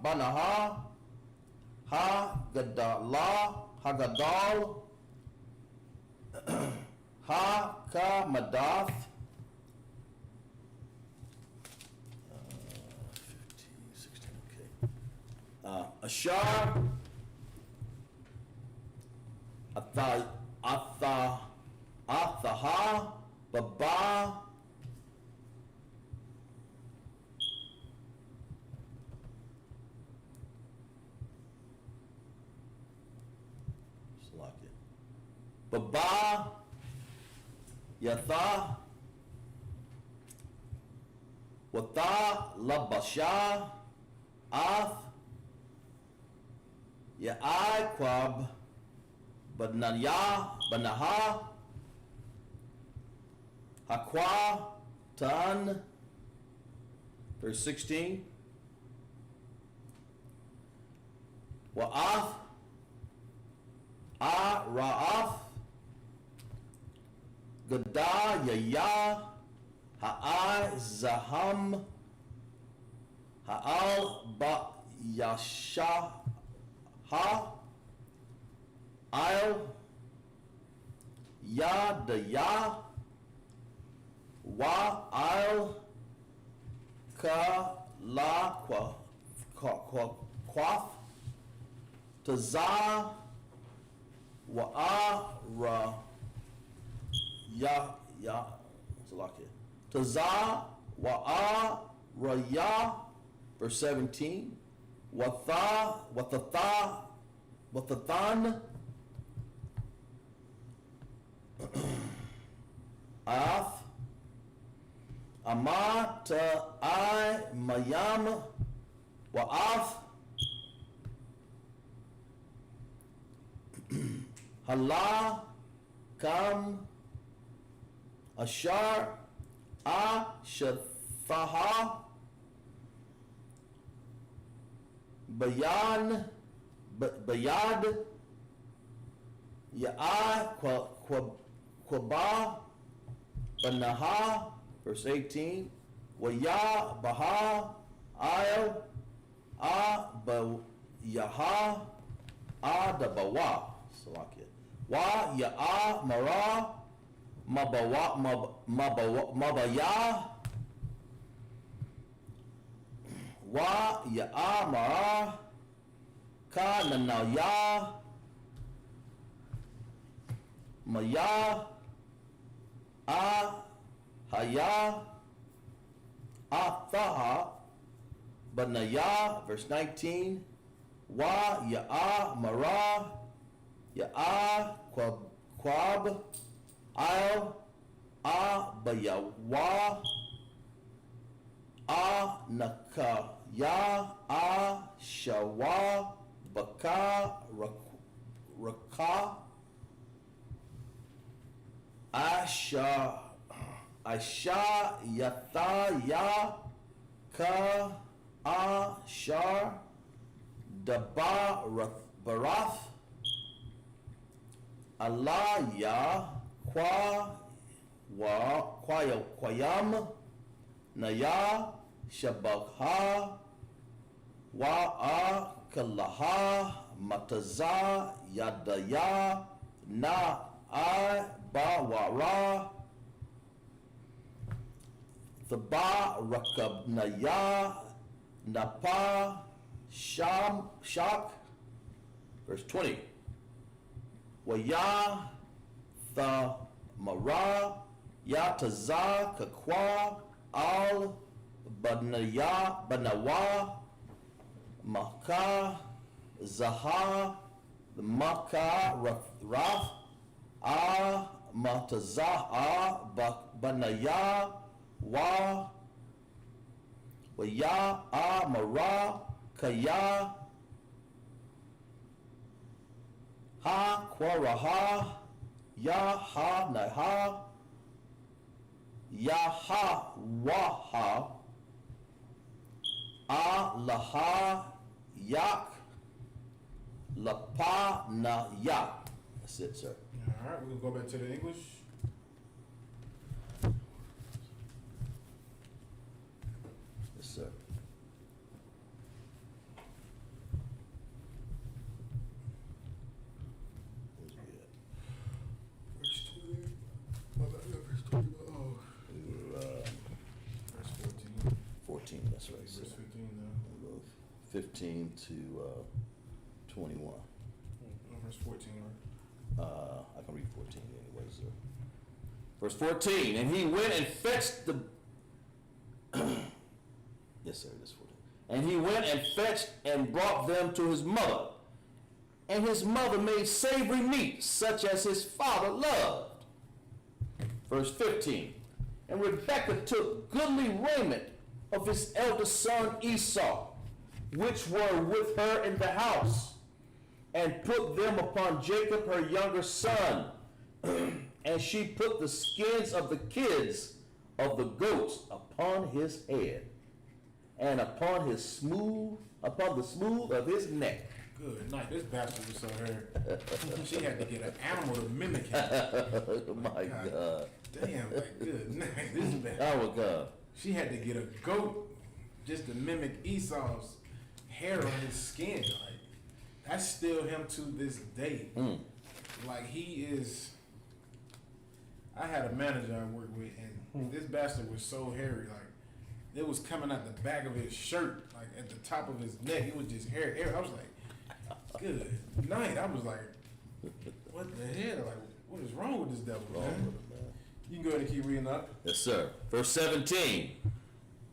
hagadal, hakamaдаth, 15, 16, okay. Ashar, athaha, baba, select it. Baba, yatha, watha, labasha, ath, ya'ai kwab, banaha, hakwa, tan, verse 16. Wa'ath, ra'ath, gada, yaya, ha'ai, zaham, ha'al, yasha, il, ya, ya, wa, il, ka, la, quath, taza, wa, ra, ya, Salakia. Taza, wa, ra, ya, verse 17. Wathathan, Ath, Amata, I, Mayam, Wa'ath, Hala, Kam, Ashar, Shathaha, Bayad, Ya'a, Kwaba, Banaha, verse 18. Waya, Baha, Il, Yaha, Dabawa, Salakia. Wa, Ya'a, Mara, Mabaya, wa, ya'a, mara, ka, nanaya, maya, haya, athaha, banaya, verse 19. Wa, ya'a, mara, ya'a, kwab, il, bayawa, nakaya, shawa, baka, raka, asha, yatha, ya, ka, shar, daba, barath, Allah, ya, kwayam, naya, Shabakha, Wa'a, Kalaha, Mataza, Yadaya, Na'i, Bawara, Thaba, Rakabnaya, Napa, Shak. Verse 20. Waya, Thamara, Yataza, Kakwa, Al, Banawa, Maka, Zaha, Maka, Raf, Mataza, Banaya, Waya, Mara, Kaya, Ha, Kwaraha, Yaha, Naha, Yaha, Waha, Laha, Yak, Lapa, Na, Yak. That's it, sir. All right, we're going to go back to the English. Yes, sir. Verse 20. Verse 20. Oh. Verse 14. 14, that's right, sir. Verse 15 now. 15 to 21. Verse 14, right? I can read 14 anyway, sir. Verse 14, and he went and fetched the... Yes, sir, that's 14. And he went and fetched and brought them to his mother. And his mother made savory meat, such as his father loved. Verse 15, and Rebekah took goodly raiment of his eldest son Esau, which were with her in the house, and put them upon Jacob her younger son. And she put the skins of the kids of the goats upon his head, and upon the smooth of his neck. Good night. This bastard was so hairy. She had to get an animal to mimic him. Oh my God. Damn, like, good night. This bastard. Oh my God. She had to get a goat just to mimic Esau's hair on his skin. Like, that's still him to this day. Like, he is... I had a manager I worked with, and this bastard was so hairy. Like, it was coming out the back of his shirt, like at the top of his neck. It was just hair. I was like, good night. I was like, what the hell? Like, what is wrong with this devil, man? You can go ahead and keep reading up. Yes, sir. Verse 17.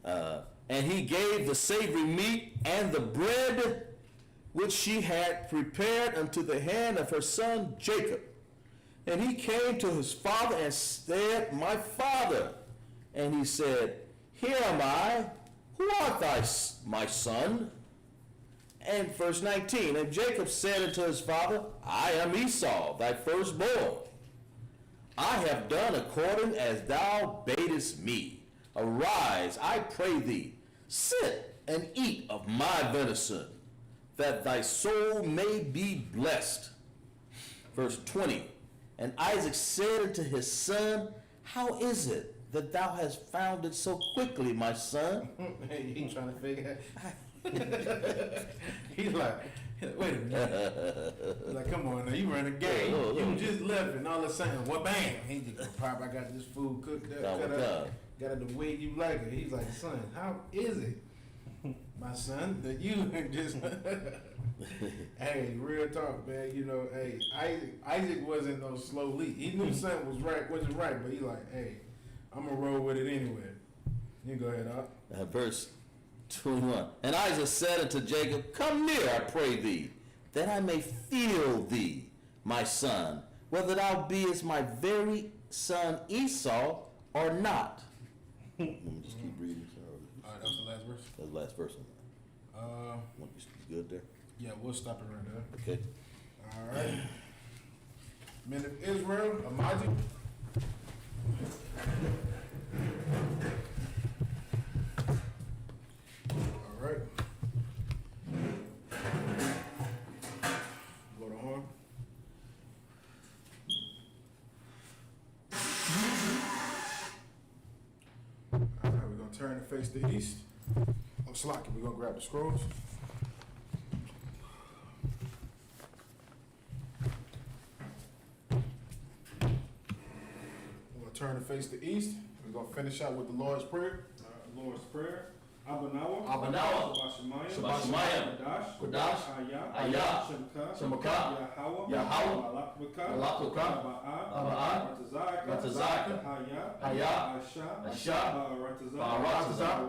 And he gave the savory meat and the bread which she had prepared unto the hand of her son Jacob. And he came to his father and said, my father. And he said, here am I. Who art thou, my son? And verse 19, and Jacob said unto his father, I am Esau, thy firstborn. I have done according as thou badest me. Arise, I pray thee, sit and eat of my venison, that thy soul may be blessed. Verse 20, and Isaac said unto his son, how is it that thou hast found it so quickly, my son? He trying to figure out. He's like, wait a minute. He's like, come on now, you ran a game. You just left and all of a sudden, what bam? He just, Pop, I got this food cooked up, got it the way you like it. He's like, son, how is it, my son, that you just... Hey, real talk, man. You know, hey, Isaac wasn't no slow lead. He knew something wasn't right, but he like, hey, I'm gonna roll with it anyway. You go ahead, Op. Verse 21. And Isaac said unto Jacob, come near, I pray thee, that I may feel thee, my son, whether thou beest my very son Esau or not. Let me just keep reading. All right, that's the last verse. That's the last verse. You good there? Yeah, we'll stop it right there. Okay. All right. Men of Israel, Amaji. All right. Blow the horn. All right, we're going to turn and face the east. Oh, Slocky, we're going to grab the scrolls. We're going to turn and face the east. We're going to finish out with the Lord's Prayer. Lord's Prayer. Abanawa, Shabbat Shemayim, Kodash, Ayah, Shemaka, Yahweh, Malakluka, Aba'ah, Ratazaka, Hayah, Asha, Baratazak,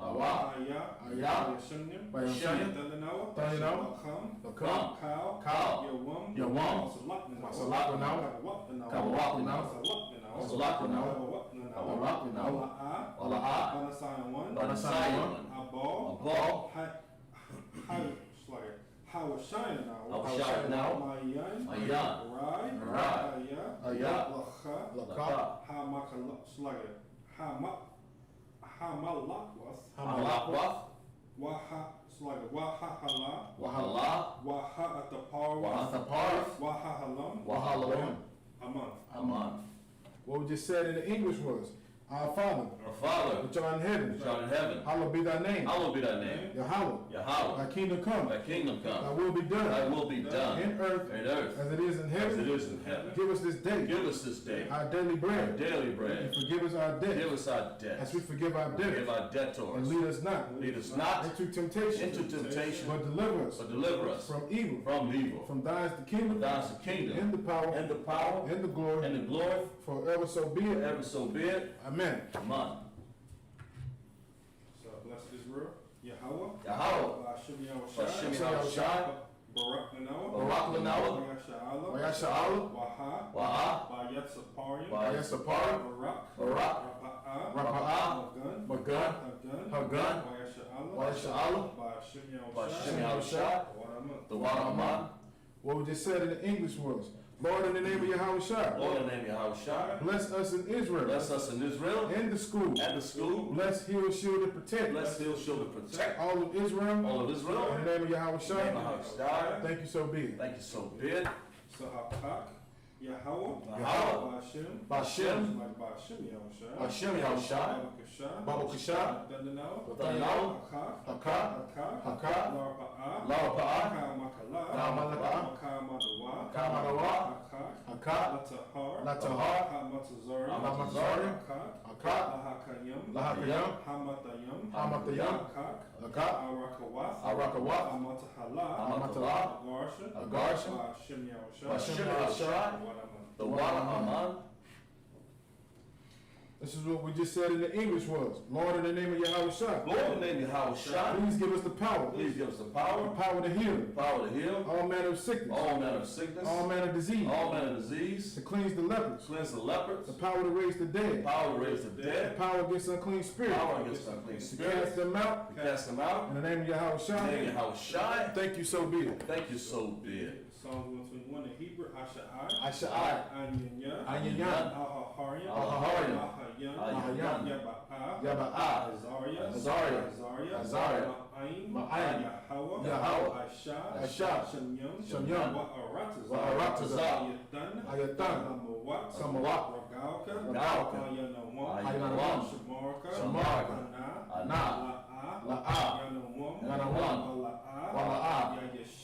Awa, Ayah, Bayashim, Taninawa, Bakam, Kal, Yawam, Masalakanawa, Kawapanawa, Masalakanawa, Ala'ah, Banasayan, Abal, Hawashayanaw, Mayan, Rai, Ayah, Laka, Hamalakwath, Wahala, Wahatapar, Wahalam, Aman. What we just said in the English was, Our Father, which art in heaven, hallowed be thy name. Yahweh, thy kingdom come. Thy will be done. In earth, as it is in heaven. Give us this day. Our daily bread. And forgive us our debt. As we forgive our debtors. And lead us not into temptation. But deliver us from evil. From thine is the kingdom. And the power. And the glory. Forever so be it. Amen. So bless Israel. Yahweh. Bashem Yahushai. Barak Lanawa. Wayasha'ala. Waha. Bayasapari. Barak. Rapa'ah. Magun. Hagun. Wayasha'ala. Bashem Yahushai. The Waraman. What we just said in the English was, Lord, in the name of Yahushua. Bless us in Israel. And the school. Bless, heal, shield, and protect. All of Israel. In the name of Yahushua. Thank you, so be it. So Hakak. Yahweh. Bashem. Yahushua. Baba Kusha. Taninawa. Hakak. Larapa'ah. Kamadawa. Hakak. Latahar. Hamatazari. Hakak. Lahakayam. Hamatayam. Hakak. Arakawath. Hamatala. Agarshan. Bashem Yahushua. The Waraman. This is what we just said in the English was, Lord, in the name of Yahushua. Please give us the power. The power to heal. All manner of sickness. All manner of disease. To cleanse the lepers. The power to raise the dead. The power against unclean spirits. To cast them out. In the name of Yahushua. Thank you, so be it. Psalms 121 in Hebrew. Asha'ai. Anyanyan. Al-Haharyam. Yaba'ah. Azariah. Ma'ayin. Yahweh. Asha. Shamyam. Wa'aratazah. Ayatan. Samawat. Ragauka. Ayanawam. Shamarka. Ana. La'ah. Yanawam. Wala'ah.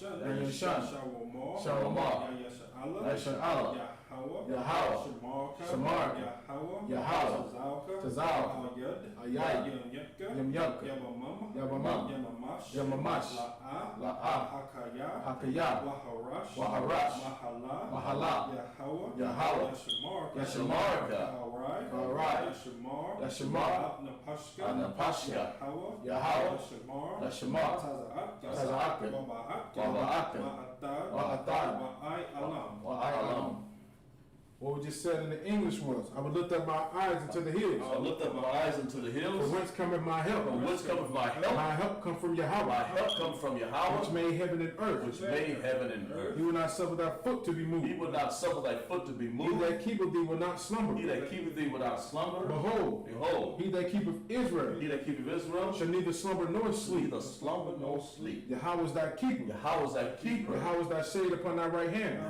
Yashan. Shawamar. Yasha'ala. Yahweh. Shamar. Yahweh. Tazal. Ayad. Yamyaka. Yabamam. Yamamash. La'ah. Hakaya. Waharash. Mahala. Yahweh. Yashamarka. Karai. Yashamar. Anapashka. Yahweh. Yashamar. Taza'aka. Waba'aka. Wa'atad. Wa'alam. What we just said in the English was, I would lift up my eyes into the hills. For whence cometh my help? My help come from Yahweh. Which made heaven and earth. He will not suffer thy foot to be moved. He that keepeth thee will not slumber. Behold, he that keepeth Israel shall neither slumber nor sleep. Yahweh is thy keeper. Yahweh is thy shade upon thy right hand.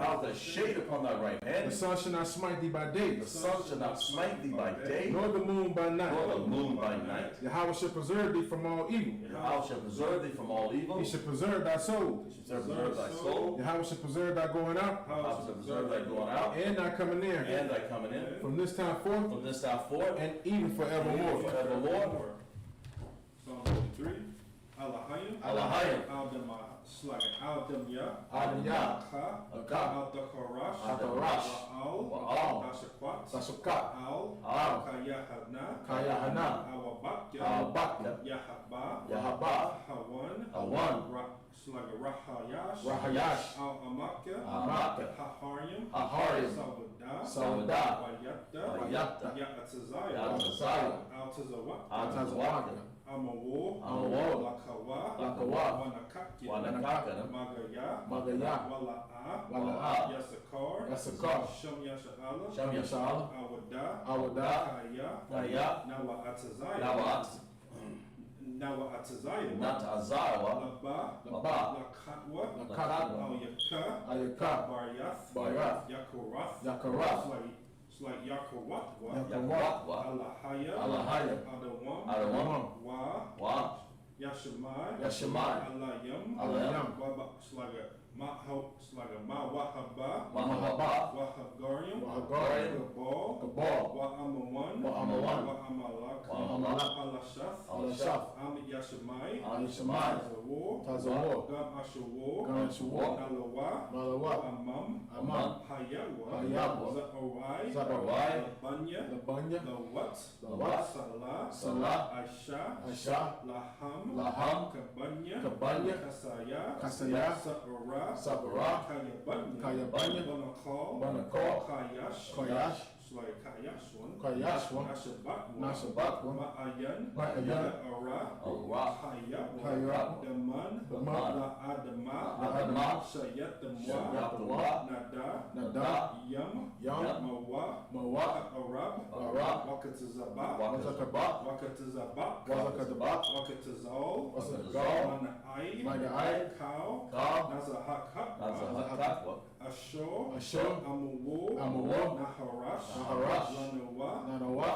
The sun shall not not smite thee by day. The sun shall not smite thee by day, Nor the moon by night. nor the moon by night. Yahweh shall preserve thee from all evil. Yahweh shall preserve thee from all evil. He shall preserve thy soul. He shall preserve thy soul. Yahweh shall preserve thy going out. Yahweh shall preserve thy going out, And thy coming in. and thy coming in. From this time forth. From this time forth, And even forevermore. forevermore. Psalm 43. Alahayim. Alahayim. Adam Ya. Adam Ya. Al Dakarash. Dakarash. Al Dashakwat. Sasukat. Al Al Kayahana. Kayahana. Awabakya. Abakya. Yahaba. Yahaba. Hawan. Hawan. Rahayash. Rahayash. Al Amakya. Amakya. Haharyim. Haharyim. Sawada. Sawada. Wayatta. Wayatta. Ya'atazaya. Ya'atazaya. Al Tazawak. Atazawaka. Amawo. Amawo. Lakawa. Lakawa. Wanakakya. Wanakakya. Magaya. Magaya. Wala'a. Wala'a. Yasakar. Yasakar. Shem Yasha'ala. Shem Yasha'ala. Awada. Awada. Kaya. Kaya. Nawa Atazaya. Nawa Atazaya. Not Azawa. Laba. Laba. Lakatwa. Lakatwa. Ayaka. Ayaka. Baryath. Baryath. Yakorath. Yakarath. It's like Yakawatwa. Yakawatwa. Alahaya. Alahaya. Adawam. Adawam. Wa. Yashamai. Yashamai. Alayam. Alayam. It's like a Mawahaba. Mahaba. Wahagarium. Wahagarium. Gabal. Gabal. Wa Amawan. Amawan. Wa Amalak. Amalak. Alashath. Alashath. Yashamai. Yashamai. Tazawar. Tazawar. Gam Ashawar. Gam Ashawar. Nalawa. Malawa. Amam. Amam. Hayawa. Hayawa. Za'arai. Za'arai. Labanya. Labanya. Lawat. Lawat. Salah. Salah. Aisha. Aisha. Laham. Laham. Kabanya. Kabanya. Kasaya. Kasaya. Sa'ara. Sabara. Kayabanya. Kayabanya. Banakal. Banakal. Kayash. Kayash. It's like Kayash one. Kayash one. Nashabat one. Nashabat one. Ma'ayan. Ma'ayan. Ara. Ra. Haya one. Haya. Daman. Daman. La'adama. La'adama. Shayat Damwa. Shayat Nada. Nada. Yam. Yam. Mawa. Mawa. Arab. Arab. Wakatazaba. Wazakabat. Wakatazabak. Wazakabat. Wakatazal. Wazakal. Mana'ai. Mana'ai. Cow. Cow. Nazahak. Nazahakatwa. Ashur. Ashur. Amuwo. Amuwo. Naharash. Naharash. Lanawa. Nanawa.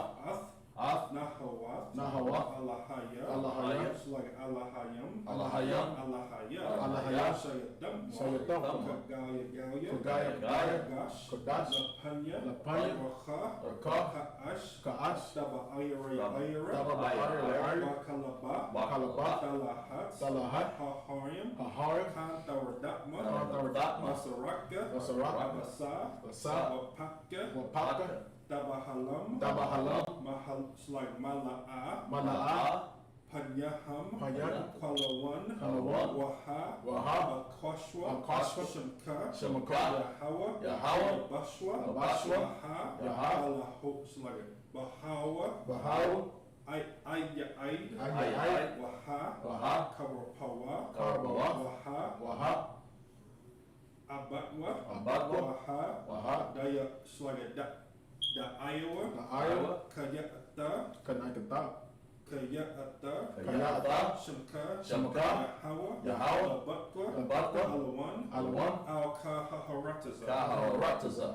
Af. Nahawath. Nahawath. Alahaya. Alahaya. It's like Alahayam. Alahayam. Alahaya. Alahaya. Shayadam. Shayadam. Kagaya Gaya. Kagaya Gaya. Kagash. Kagash. Lapanya. Lapanya. Racha. Racha. Kaash. Kaash. Daba Ayara Ayara. Daba Ayara. Wakalaba. Wakalaba. Salahat. Salahat. Haharim. Haharim. Kantaradakma. Kantaradakma. Masaraka. Masaraka. Basa. Basa. Wapaka. Wapaka. Dabahalam. Dabahalam. Mahal, it's like Mala'a. Mala'a. Panyaham. Panyaham. Kalawan. Kalawan. Waha. Waha. Akoshwa. Akoshwa. Shemka. Shemka. Yahawa. Yahawa. Bashwa. Bashwa. Yaha. Yaha. Alahu, it's like Bahawa. Bahaw. Aid. Aid. Waha. Waha. Karapawa. Karapawa. Waha. Waha. Abatwa. Abatwa. Waha. Waha. Daya, it's like the Iowa. Iowa. Kayata. Kanakata. Kayata. Kayata. Shemka. Shemka. Yahawa. Yahawa. Abatwa. Abatwa. Alawan. Alawan. Al-Kaharataza. Kaharataza.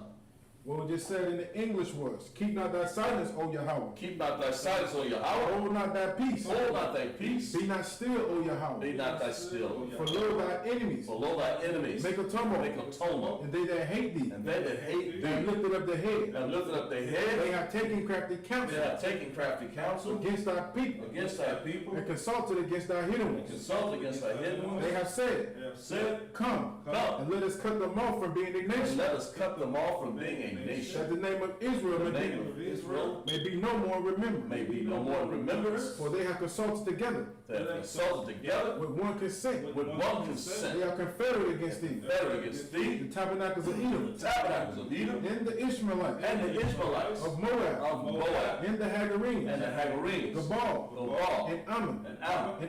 What we just said in the English was, keep not thy silence, O Yahweh. Keep not thy silence, O Yahweh. Hold not thy peace. Hold not thy peace. Be not still, O Yahweh. Be not thy still. For lo thy enemies. For lo thy enemies. Make a tumult. Make a tumult. And they that hate thee. And they that hate They have thee. lifted up their head. Have lifted up their They head. have taken crafty They counsel have taken crafty counsel against thy people. against thy people. And consulted against thy hidden And ones. consulted against thy hidden ones. They have said, Said, Come, come, and let us cut them off from being a and nation. let us cut them off from being a nation. That the name of Israel The name of Israel may be no more remembered. may be no more in remembrance. For they have consulted together They have consulted together with one consent. with one They consent. are confederate against thee. Confederate against thee. The tabernacles of Edom, The tabernacles of Edom and the Ishmaelites and the Israelites of Moab, of Moab, and the Hagarenes, and the Hagarenes, Gabal, and Ammon, and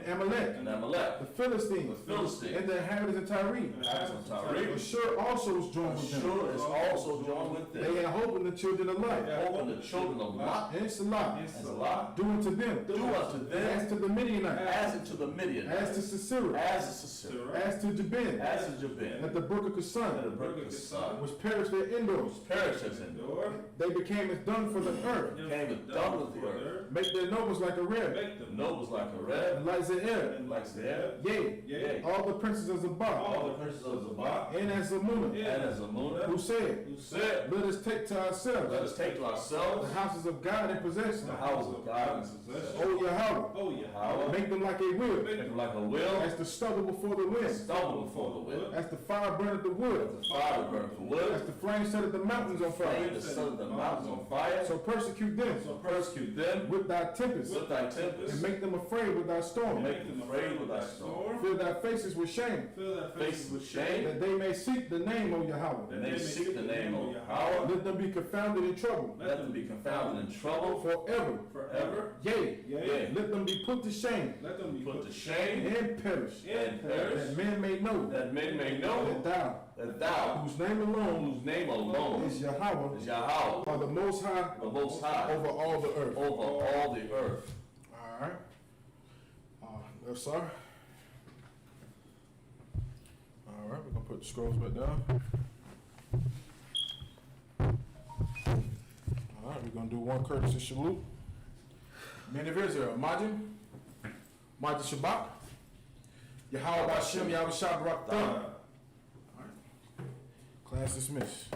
Amalek, Amalek, the Philistines, and the inhabitants of Tyre. Ashur also was joined with them. Ashur is also joined with them. They had hope in the children of Lot, The children of Lot, and Salah, do unto them, as to the Midianites, as into the Midianites, as to Sisera, as to Jabin, that the brook of Kison, which perished their indoors. They became as dung for the earth. Make their nobles like a red. And like Zeir. Yea. All the princes of Zabah. And as Zamunah. Who said, let us take to ourselves. The houses of God in possession. O Yahweh. Make them like a wheel. As the stubble before the wind. As the fire burneth the wood. As the flame setteth the mountains on fire. So persecute them with thy tempest. And make them afraid with thy storm. Fill thy faces with shame. That they may seek the name of Yahweh. Let them be confounded in trouble. Forever. Yea. Let them be put to shame. And perish. That men may know. That thou, whose name alone is Yahweh, are the most high, over all the earth. All right. Left side. All right, we're gonna put the scrolls back down. All right, we're gonna do one courtesy salute. Men of Israel, Majin Shabbat, Yahweh Bashem, Yahweh Shabbat. All right. Class dismissed.